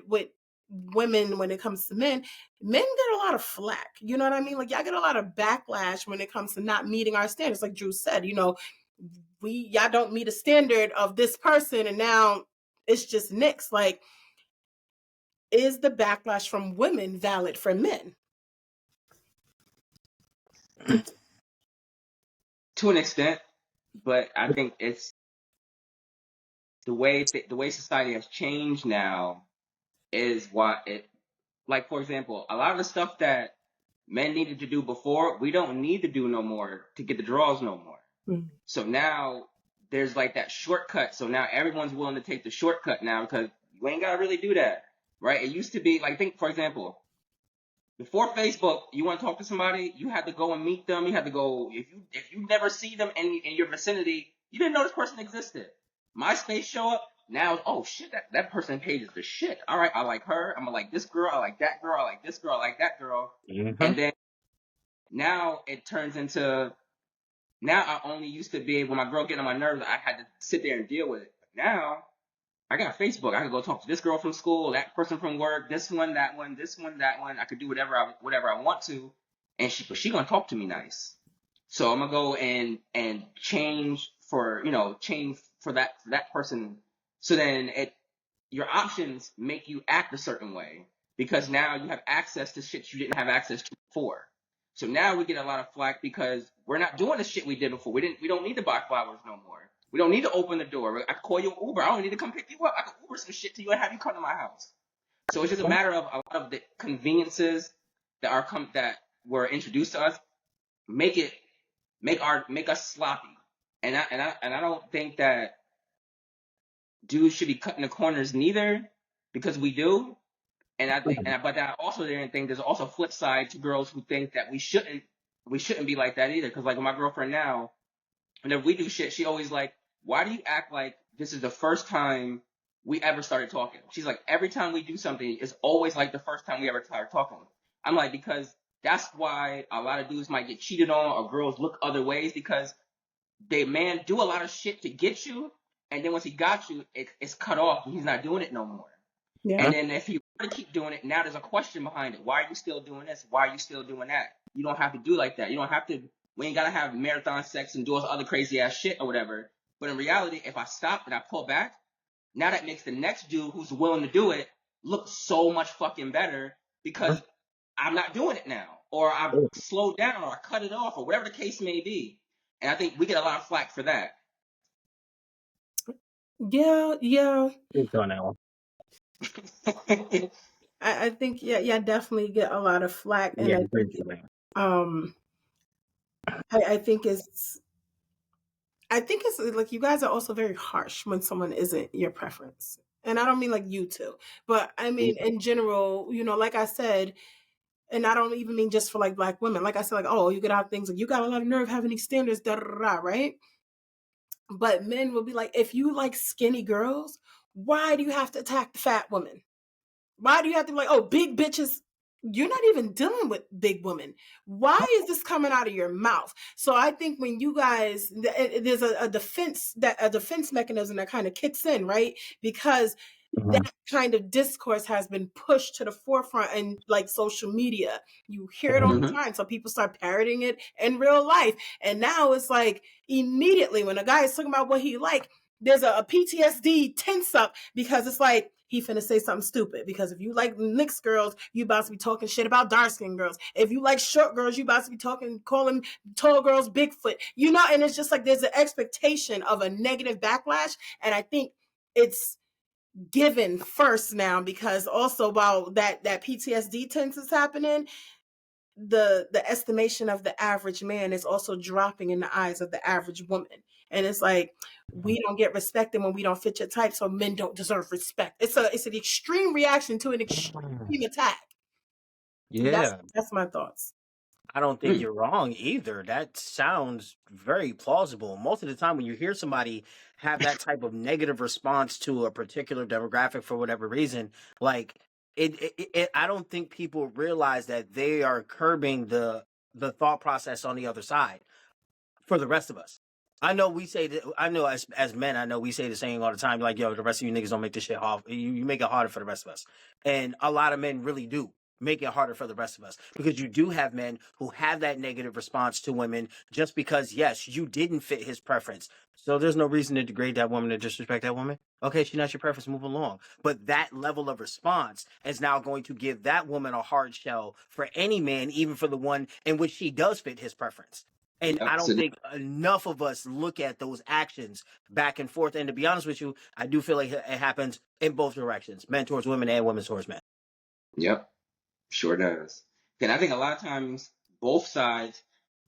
women, when it comes to men get a lot of flack. You know what I mean? Like y'all get a lot of backlash when it comes to not meeting our standards. Like Drew said, y'all don't meet a standard of this person and now it's just nixed. Like, is the backlash from women valid for men? To an extent, but I think it's the way society has changed now is why it, like, for example, a lot of the stuff that men needed to do before, we don't need to do no more to get the draws no more. Mm-hmm. So now there's like that shortcut. So now everyone's willing to take the shortcut now because you ain't got to really do that, right? It used to be like, think, for example, before Facebook, you want to talk to somebody, you had to go and meet them. You had to go, if you never see them in your vicinity, you didn't know this person existed. MySpace show up, now, oh shit, that person page is the shit. All right, I like her. I'm gonna like this girl. I like that girl. I like this girl. I like that girl. Mm-hmm. And then now it turns into, now I only used to be, when my girl get on my nerves, I had to sit there and deal with it. But now I got Facebook. I can go talk to this girl from school, that person from work, this one, that one, this one, that one. I could do whatever I want to, and she gonna talk to me nice. So I'm gonna go and change for that person. So then your options make you act a certain way because now you have access to shit you didn't have access to before. So now we get a lot of flack because we're not doing the shit we did before. We don't need to buy flowers no more. We don't need to open the door. I can call you an Uber. I don't need to come pick you up. I can Uber some shit to you and have you come to my house. So it's just a matter of a lot of the conveniences that were introduced to us make us sloppy. And I don't think that dudes should be cutting the corners neither, because we do. And I think, but I also didn't think there's also a flip side to girls who think that we shouldn't be like that either. Because like with my girlfriend now, whenever we do shit, she always like, why do you act like this is the first time we ever started talking? She's like, every time we do something, it's always like the first time we ever started talking. I'm like, because that's why a lot of dudes might get cheated on or girls look other ways, because they man do a lot of shit to get you, and then once he got you, it's cut off and he's not doing it no more. Yeah. And then if you want to keep doing it, now there's a question behind it. Why are you still doing this? Why are you still doing that? You don't have to do like that. You don't have to. We ain't gotta have marathon sex and do all other crazy ass shit or whatever. But in reality, if I stop and I pull back, now that makes the next dude who's willing to do it look so much fucking better, because I'm not doing it now, or I've slowed down, or I cut it off, or whatever the case may be. And I think we get a lot of flack for that. Yeah. It's on that one. I think yeah, definitely get a lot of flack, and Yeah, I think I think it's like you guys are also very harsh when someone isn't your preference. And I don't mean like you two, but I mean in general, like I said, and I don't even mean just for like Black women. Like I said, like, oh, you could have things like you got a lot of nerve having these standards, da da da, right? But men will be like, if you like skinny girls, why do you have to attack the fat woman? Why do you have to be like, oh, big bitches? You're not even dealing with big women. Why is this coming out of your mouth? So I think when you guys, there's a defense mechanism that kind of kicks in, right? Because that kind of discourse has been pushed to the forefront in like social media. You hear it all the time. So people start parroting it in real life. And now it's like immediately when a guy is talking about what he like, there's a PTSD tense up, because it's like he finna say something stupid. Because if you like mixed girls, you about to be talking shit about dark skinned girls. If you like short girls, you about to be calling tall girls Bigfoot. And it's just like there's an expectation of a negative backlash. And I think it's given first now, because also while that PTSD tense is happening, the estimation of the average man is also dropping in the eyes of the average woman. And it's like, we don't get respected when we don't fit your type, so men don't deserve respect. It's an extreme reaction to an extreme attack. Yeah. That's my thoughts. I don't think you're wrong either. That sounds very plausible. Most of the time when you hear somebody have that type of negative response to a particular demographic for whatever reason, like I don't think people realize that they are curbing the thought process on the other side for the rest of us. I know we say that. I know as men, I know we say the same all the time. Like, yo, the rest of you niggas don't make this shit hard. You make it harder for the rest of us, and a lot of men really do make it harder for the rest of us, because you do have men who have that negative response to women just because, yes, you didn't fit his preference. So there's no reason to degrade that woman, to disrespect that woman. Okay, she's not your preference, move along. But that level of response is now going to give that woman a hard shell for any man, even for the one in which she does fit his preference. And I don't think enough of us look at those actions back and forth. And to be honest with you, I do feel like it happens in both directions, men towards women and women towards men. Yep, sure does. And I think a lot of times both sides,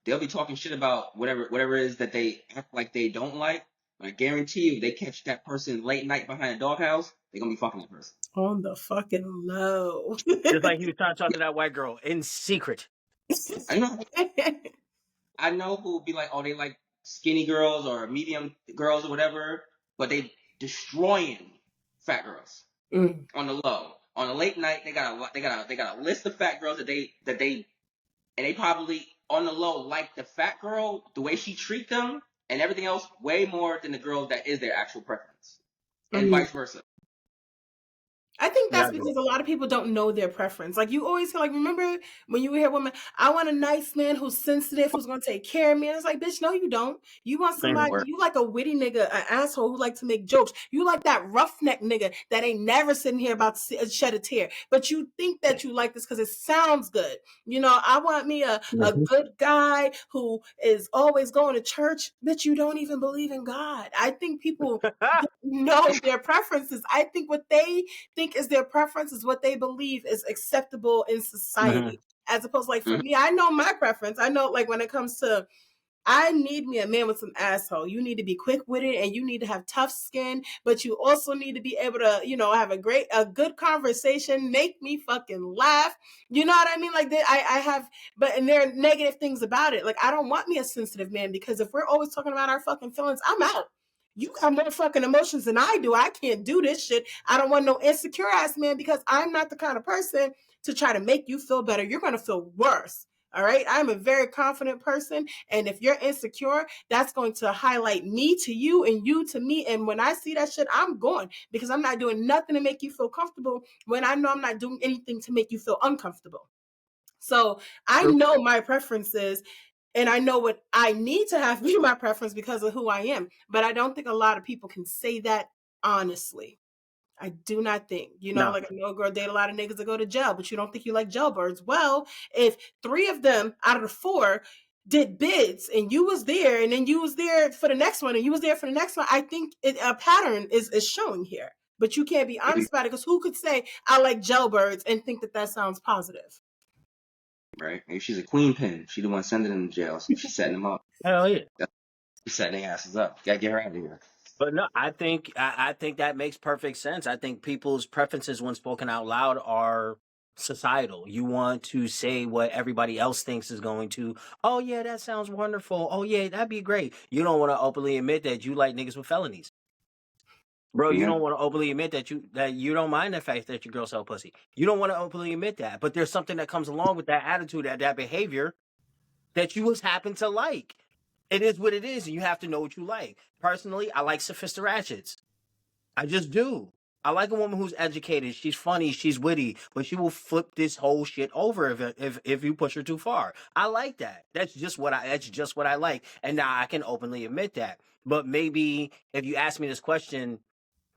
they'll be talking shit about whatever it is that they act like they don't like. But I guarantee you, if they catch that person late night behind a doghouse, they're gonna be fucking that person on the fucking low. Just like he was trying to talk to that white girl in secret. I know who would be like, oh, they like skinny girls or medium girls or whatever, but they destroying fat girls on the low. On the late night, they got a list of fat girls that they probably on the low like the fat girl, the way she treat them and everything else way more than the girl that is their actual preference, and vice versa. I think that's because a lot of people don't know their preference. Like you always hear, like, remember when you hear women, I want a nice man who's sensitive, who's going to take care of me. And it's like, bitch, no, you don't. You want somebody, you like a witty nigga, an asshole who like to make jokes. You like that roughneck nigga that ain't never sitting here about to shed a tear. But you think that you like this because it sounds good. I want me a good guy who is always going to church. Bitch, you don't even believe in God. I think people know their preferences. I think what they think is their preference is what they believe is acceptable in society, as opposed, like, for me, I know my preference. I know, like, when it comes to I need me a man with some asshole. You need to be quick with it and you need to have tough skin, but you also need to be able to, have a good conversation, make me fucking laugh. You know what I mean? Like I have, and there are negative things about it. Like I don't want me a sensitive man because if we're always talking about our fucking feelings, I'm out. You got more fucking emotions than I do. I can't do this shit. I don't want no insecure ass man because I'm not the kind of person to try to make you feel better. You're going to feel worse. All right. I'm a very confident person. And if you're insecure, that's going to highlight me to you and you to me. And when I see that shit, I'm going because I'm not doing nothing to make you feel comfortable when I know I'm not doing anything to make you feel uncomfortable. So I know my preferences and I know what I need to have be my preference because of who I am. But I don't think a lot of people can say that honestly. I do not think, No. like I know a girl date a lot of niggas that go to jail, but you don't think you like jailbirds. Well, if 3 of them out of the 4 did bids and you was there and then you was there for the next one and you was there for the next one, I think a pattern is showing here. But you can't be honest about it because who could say I like jailbirds and think that sounds positive? Right? Maybe she's a queen pin. She the one sending them to jail, so she's setting them up. Hell yeah. She's setting their asses up. Gotta get her out of here. But no, I think that makes perfect sense. I think people's preferences when spoken out loud are societal. You want to say what everybody else thinks is going to. Oh yeah, that sounds wonderful. Oh yeah, that'd be great. You don't want to openly admit that you like niggas with felonies. Bro, you Yeah. don't want to openly admit that you don't mind the fact that your girl sell pussy. You don't want to openly admit that. But there's something that comes along with that attitude, that behavior that you just happen to like. It is what it is, and you have to know what you like. Personally, I like sophisticated ratchets. I just do. I like a woman who's educated. She's funny. She's witty, but she will flip this whole shit over if you push her too far. I like that. That's just what I like, and now I can openly admit that. But maybe if you ask me this question,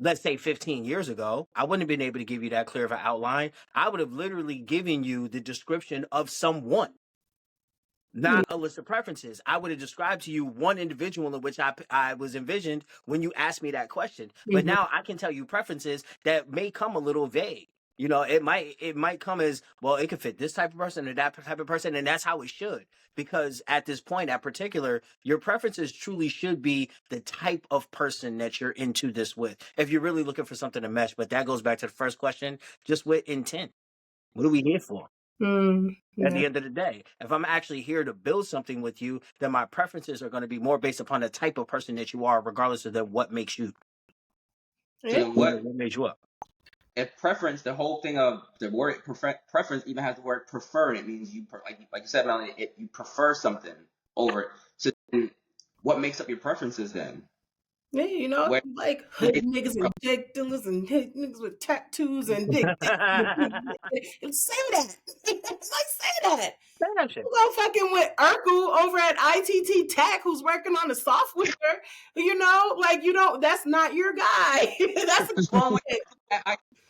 let's say 15 years ago, I wouldn't have been able to give you that clear of an outline. I would have literally given you the description of someone. Not a list of preferences. I would have described to you one individual in which I was envisioned when you asked me that question. But now I can tell you preferences that may come a little vague. It might come as, well, it could fit this type of person or that type of person, and that's how it should. Because at this point, at particular, your preferences truly should be the type of person that you're into this with. If you're really looking for something to mesh, but that goes back to the first question, just with intent. What are we here for? At the end of the day, if I'm actually here to build something with you, then my preferences are going to be more based upon the type of person that you are, regardless of what makes you. So what makes you up? If preference, the whole thing of the word preference even has the word preferred. It means you like you said, Melanie, you prefer something over it. So then what makes up your preferences then? Yeah, like hood niggas and dick dealers and niggas with tattoos and big dicks. Say that. Say that. You go fucking with Urkel over at ITT Tech who's working on the software. That's not your guy. That's what's wrong with it.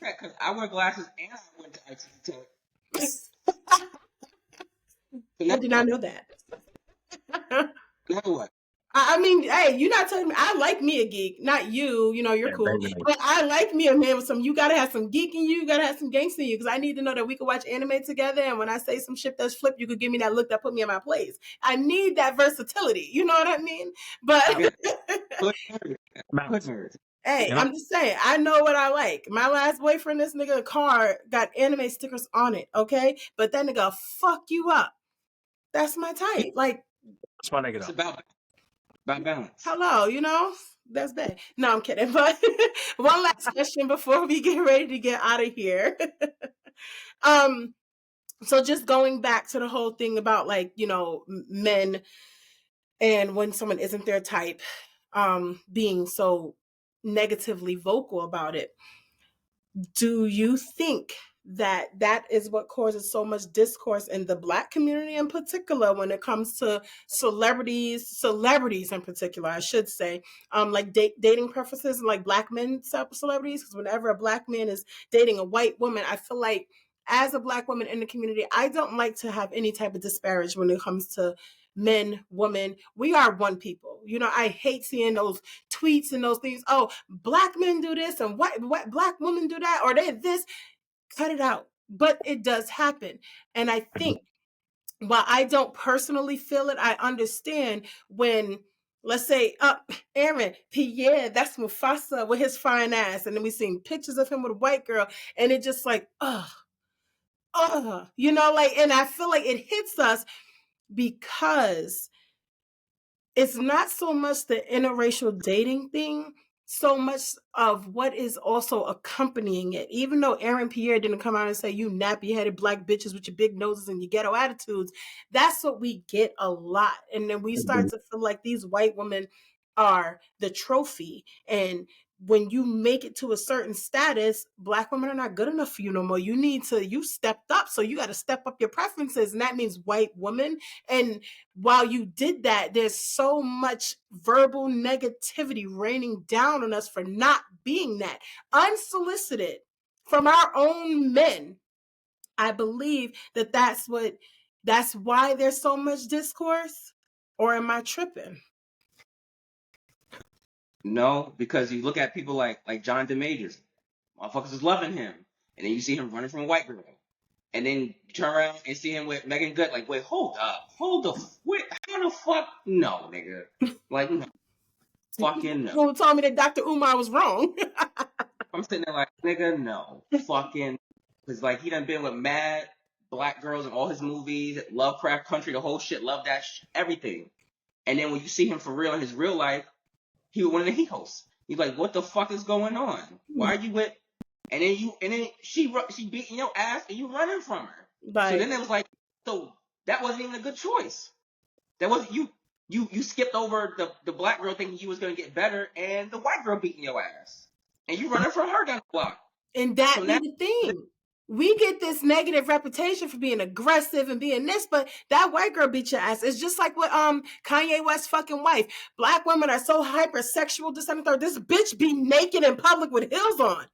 Because I wear glasses and I went to ITT Tech. I did not know that. Now what? I mean, hey, you're not telling me. I like me a geek, not you. You're cool. But I like me a man with some. You gotta have some geek in you. You gotta have some gangster in you. Because I need to know that we can watch anime together. And when I say some shit that's flipped, you could give me that look that put me in my place. I need that versatility. You know what I mean? But hey, I'm just saying. I know what I like. My last boyfriend, this nigga car got anime stickers on it. Okay, but that nigga fuck you up. That's my type. Like, that's my nigga. It's about balance. Hello, that's bad. No, I'm kidding. But one last question before we get ready to get out of here. So just going back to the whole thing about men and when someone isn't their type, being so negatively vocal about it. Do you think that is what causes so much discourse in the Black community in particular when it comes to celebrities in particular, I should say, like dating preferences and like Black men celebrities? Because whenever a Black man is dating a white woman, I feel like as a Black woman in the community, I don't like to have any type of disparage when it comes to men, women. We are one people. I hate seeing those tweets and those things. Oh, Black men do this and white Black women do that, or they this. Cut it out. But it does happen. And I think while I don't personally feel it, I understand when, let's say, Aaron Pierre, that's Mufasa with his fine ass, and then we seen pictures of him with a white girl, and it just like, you know, like, and I feel like it hits us because it's not so much the interracial dating thing, so much of what is also accompanying it. Even though Aaron Pierre didn't come out and say, you nappy headed black bitches with your big noses and your ghetto attitudes, that's what we get a lot. And then we start to feel like these white women are the trophy. And when you make it to a certain status, black women are not good enough for you no more. You stepped up. So you got to step up your preferences. And that means white women. And while you did that, there's so much verbal negativity raining down on us for not being that. Unsolicited from our own men. I believe that's why there's so much discourse. Or am I tripping? No, because you look at people like Jonathan Majors, motherfuckers is loving him, and then you see him running from a white girl, and then you turn around and see him with Megan Good. Like, wait, hold up, wait, how the fuck? No, nigga, like, no, fucking no. Who told me that Dr. Umar was wrong? I'm sitting there like, nigga, no, fucking, because like he done been with mad black girls in all his movies, Lovecraft Country, the whole shit, love that everything, and then when you see him for real in his real life. He was one of the Heat hosts. He's like, what the fuck is going on? Why are you with? And then she beating your ass and you running from her. Right. So then it was like, so that wasn't even a good choice. That wasn't you skipped over the black girl thinking you was gonna get better and the white girl beating your ass. And you running from her down the block. And that be the thing. We get this negative reputation for being aggressive and being this, but that white girl beat your ass. It's just like with Kanye West's fucking wife. Black women are so hypersexual, this and the third. This bitch be naked in public with heels on.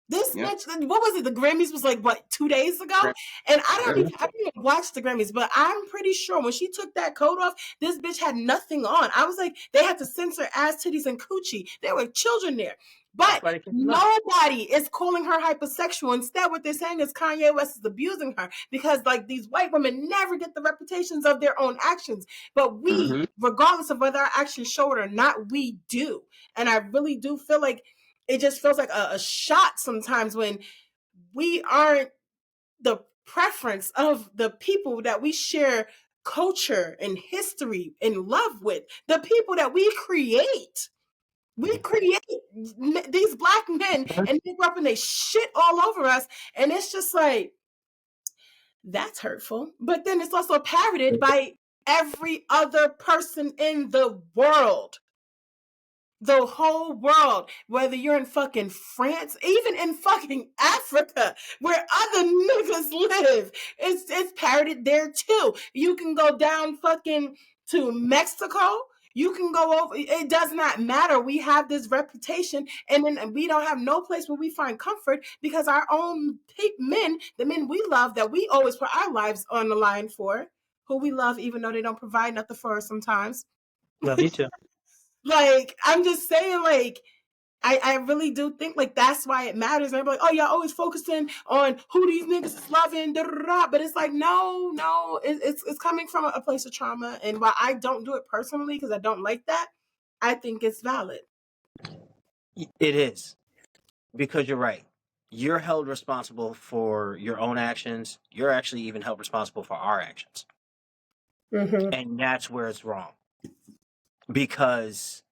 This bitch, what was it? The Grammys was like, what, 2 days ago? And I don't even watch the Grammys, but I'm pretty sure when she took that coat off, this bitch had nothing on. I was like, they had to censor ass, titties, and coochie. There were children there. But nobody is calling her hypersexual. Instead, what they're saying is Kanye West is abusing her because, like, these white women never get the reputations of their own actions. But we, regardless of whether our actions show it or not, we do. And I really do feel like it just feels like a shot sometimes when we aren't the preference of the people that we share culture and history and love with, the people that we create. We create these black men and they grow up and they shit all over us. And it's just like, that's hurtful. But then it's also parroted by every other person in the world. The whole world, whether you're in fucking France, even in fucking Africa, where other niggas live, it's parroted there too. You can go down fucking to Mexico. You can go over, it does not matter. We have this reputation, and then we don't have no place where we find comfort because our own men, the men we love, that we always put our lives on the line for, who we love, even though they don't provide nothing for us sometimes. Love you too. Like, I'm just saying, like, I really do think, like, that's why it matters. And I'm like, oh, y'all always focusing on who these niggas is loving, but it's like, no, it's coming from a place of trauma. And while I don't do it personally because I don't like that, I think it's valid. It is. Because you're right. You're held responsible for your own actions. You're actually even held responsible for our actions. And that's where it's wrong. Because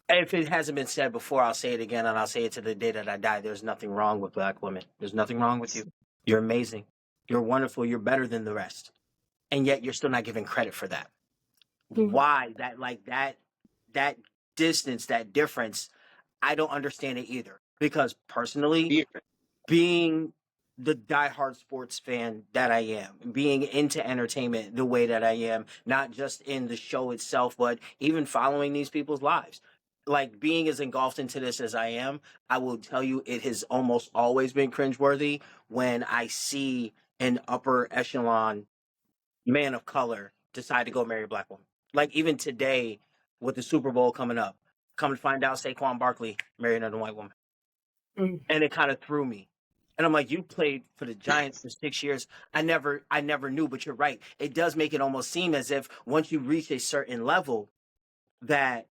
if it hasn't been said before, I'll say it again, and I'll say it to the day that I die. There's nothing wrong with black women. There's nothing wrong with you. You're amazing. You're wonderful. You're better than the rest. And yet you're still not given credit for that. Why? That distance, that difference, I don't understand it either. Because personally, being the diehard sports fan that I am, being into entertainment the way that I am, not just in the show itself, but even following these people's lives. Like, being as engulfed into this as I am, I will tell you it has almost always been cringeworthy when I see an upper echelon man of color decide to go marry a black woman. Like, even today with the Super Bowl coming up, come to find out Saquon Barkley married another white woman. And it kind of threw me. And I'm like, you played for the Giants for 6 years. I never knew, but you're right. It does make it almost seem as if once you reach a certain level that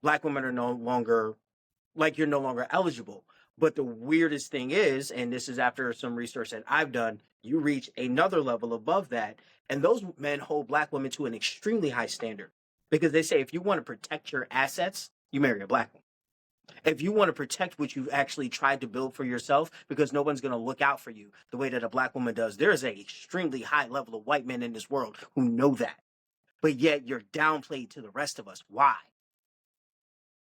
black women are no longer, like, you're no longer eligible. But the weirdest thing is, and this is after some research that I've done, you reach another level above that, and those men hold black women to an extremely high standard because they say if you want to protect your assets, you marry a black woman. If you want to protect what you've actually tried to build for yourself, because no one's going to look out for you the way that a black woman does, there is an extremely high level of white men in this world who know that. But yet you're downplayed to the rest of us. Why?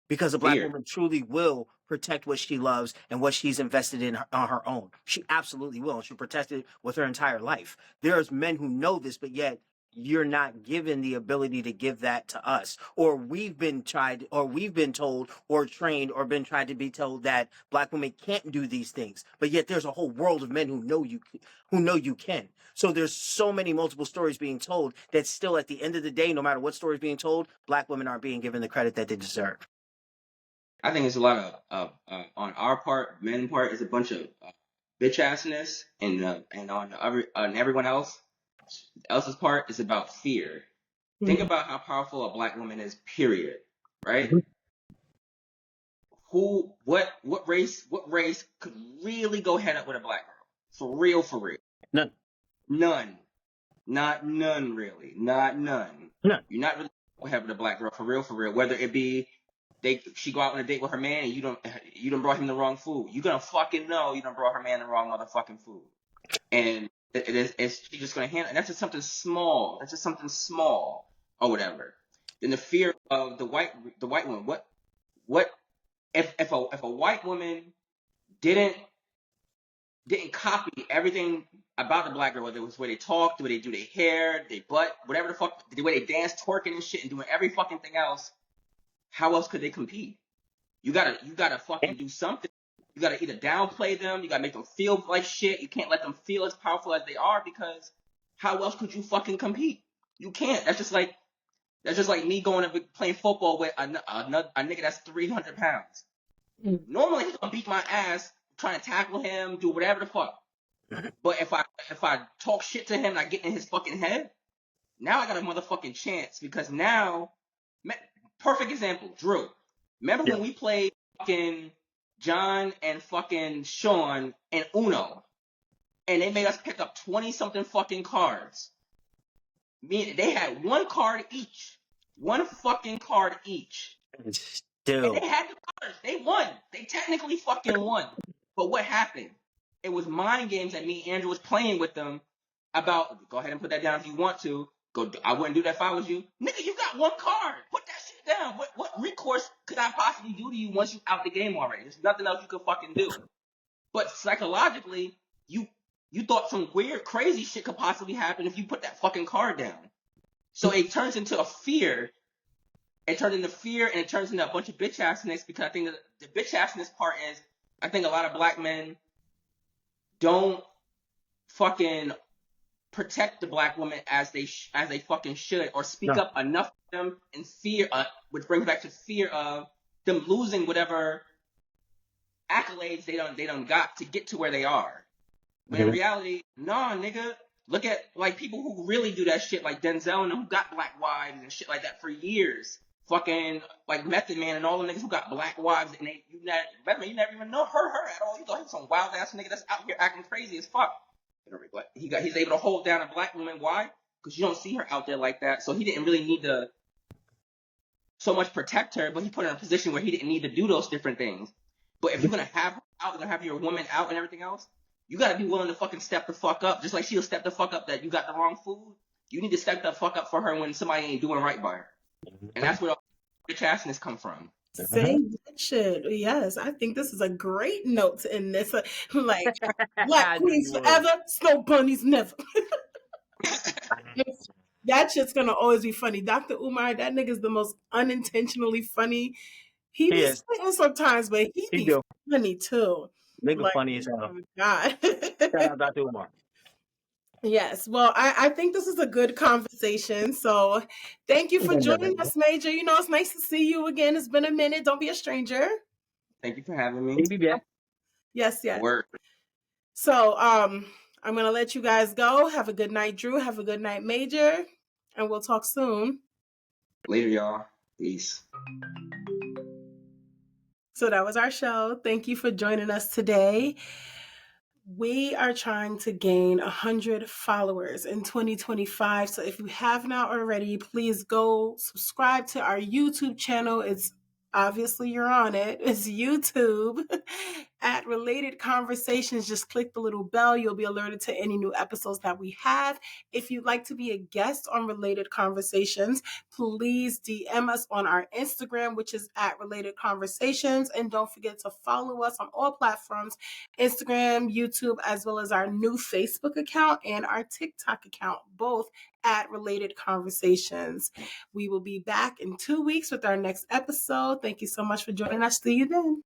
Because a black Fear. woman truly will protect what she loves and what she's invested in on her own. She absolutely will. She'll protect it with her entire life. There's men who know this, but yet you're not given the ability to give that to us. Or we've been told or trained or been tried to be told that black women can't do these things. But yet there's a whole world of men who know you can. So there's so many multiple stories being told that still at the end of the day, no matter what story is being told, black women aren't being given the credit that they deserve. I think it's a lot of on our part, men's part, is a bunch of bitch assness, and on everyone else's part is about fear. Think about how powerful a black woman is. Period. Right? What race could really go head up with a black girl? For real. None. None. Not none, really. Not none. None. You're not really going head with a black girl for real. Whether it be she go out on a date with her man and you don't brought him the wrong food. You gonna fucking know you done brought her man the wrong motherfucking food. And she's just gonna handle it. That's just something small. Or whatever. Then the fear of the white woman. What if a white woman didn't copy everything about the black girl, whether it was the way they talk, the way they do their hair, their butt, whatever the fuck, the way they dance, twerking and shit and doing every fucking thing else, how else could they compete? You gotta fucking do something. You gotta either downplay them, you gotta make them feel like shit. You can't let them feel as powerful as they are, because how else could you fucking compete? You can't. That's just like me going and playing football with a nigga that's 300 pounds. Normally he's gonna beat my ass trying to tackle him, do whatever the fuck. But if I talk shit to him and I get in his fucking head, now I got a motherfucking chance, because now. Perfect example, Drew. Remember when we played fucking John and fucking Sean and Uno, and they made us pick up 20-something fucking cards? They had one card each. One fucking card each. Still. And they had the cards. They won. They technically fucking won. But what happened? It was mind games that me and Andrew was playing with them about, go ahead and put that down if you want to. I wouldn't do that if I was you. Nigga, you got one card. Put that shit down. What recourse could I possibly do to you once you out the game already? There's nothing else you could fucking do. But psychologically, you thought some weird, crazy shit could possibly happen if you put that fucking card down. So it turns into a fear. It turns into fear, and it turns into a bunch of bitch assness, because I think that the bitch assness part is, I think a lot of black men don't fucking protect the black woman as they fucking should, or speak up enough for them, in fear, which brings back to fear of them losing whatever accolades they done got to get to where they are. But in reality, nah, nigga. Look at like people who really do that shit, like Denzel and them, who got black wives and shit like that for years. Fucking like Method Man and all the niggas who got black wives, and you never even know her at all. You thought he was some wild ass nigga that's out here acting crazy as fuck. He's able to hold down a black woman. Why? Because you don't see her out there like that. So he didn't really need to so much protect her, but he put her in a position where he didn't need to do those different things. But if you're gonna have her out, you're gonna have your woman out and everything else, you gotta be willing to fucking step the fuck up. Just like she'll step the fuck up that you got the wrong food. You need to step the fuck up for her when somebody ain't doing right by her. And that's where all the bitch assness come from. Say that shit. Yes, I think this is a great note to end this. Like, black queens forever, snow bunnies never. That shit's gonna always be funny. Dr. Umar, that nigga's the most unintentionally funny. He be spitting sometimes, but he be funny too. Nigga like, funny as hell. Oh my God. Shout out Dr. Umar. Yes. Well, I think this is a good conversation. So thank you for joining us, Major. You know, it's nice to see you again. It's been a minute. Don't be a stranger. Thank you for having me. Yes, yes. Word. So I'm going to let you guys go. Have a good night, Drew. Have a good night, Major. And we'll talk soon. Later, y'all. Peace. So that was our show. Thank you for joining us today. We are trying to gain 100 followers in 2025. So if you have not already, please go subscribe to our YouTube channel. It's obviously you're on it. It's YouTube at Related Conversations. Just click the little bell. You'll be alerted to any new episodes that we have. If you'd like to be a guest on Related Conversations, please DM us on our Instagram, which is at Related Conversations. And don't forget to follow us on all platforms, Instagram, YouTube, as well as our new Facebook account and our TikTok account, both at Related Conversations. We will be back in 2 weeks with our next episode. Thank you so much for joining us. See you then.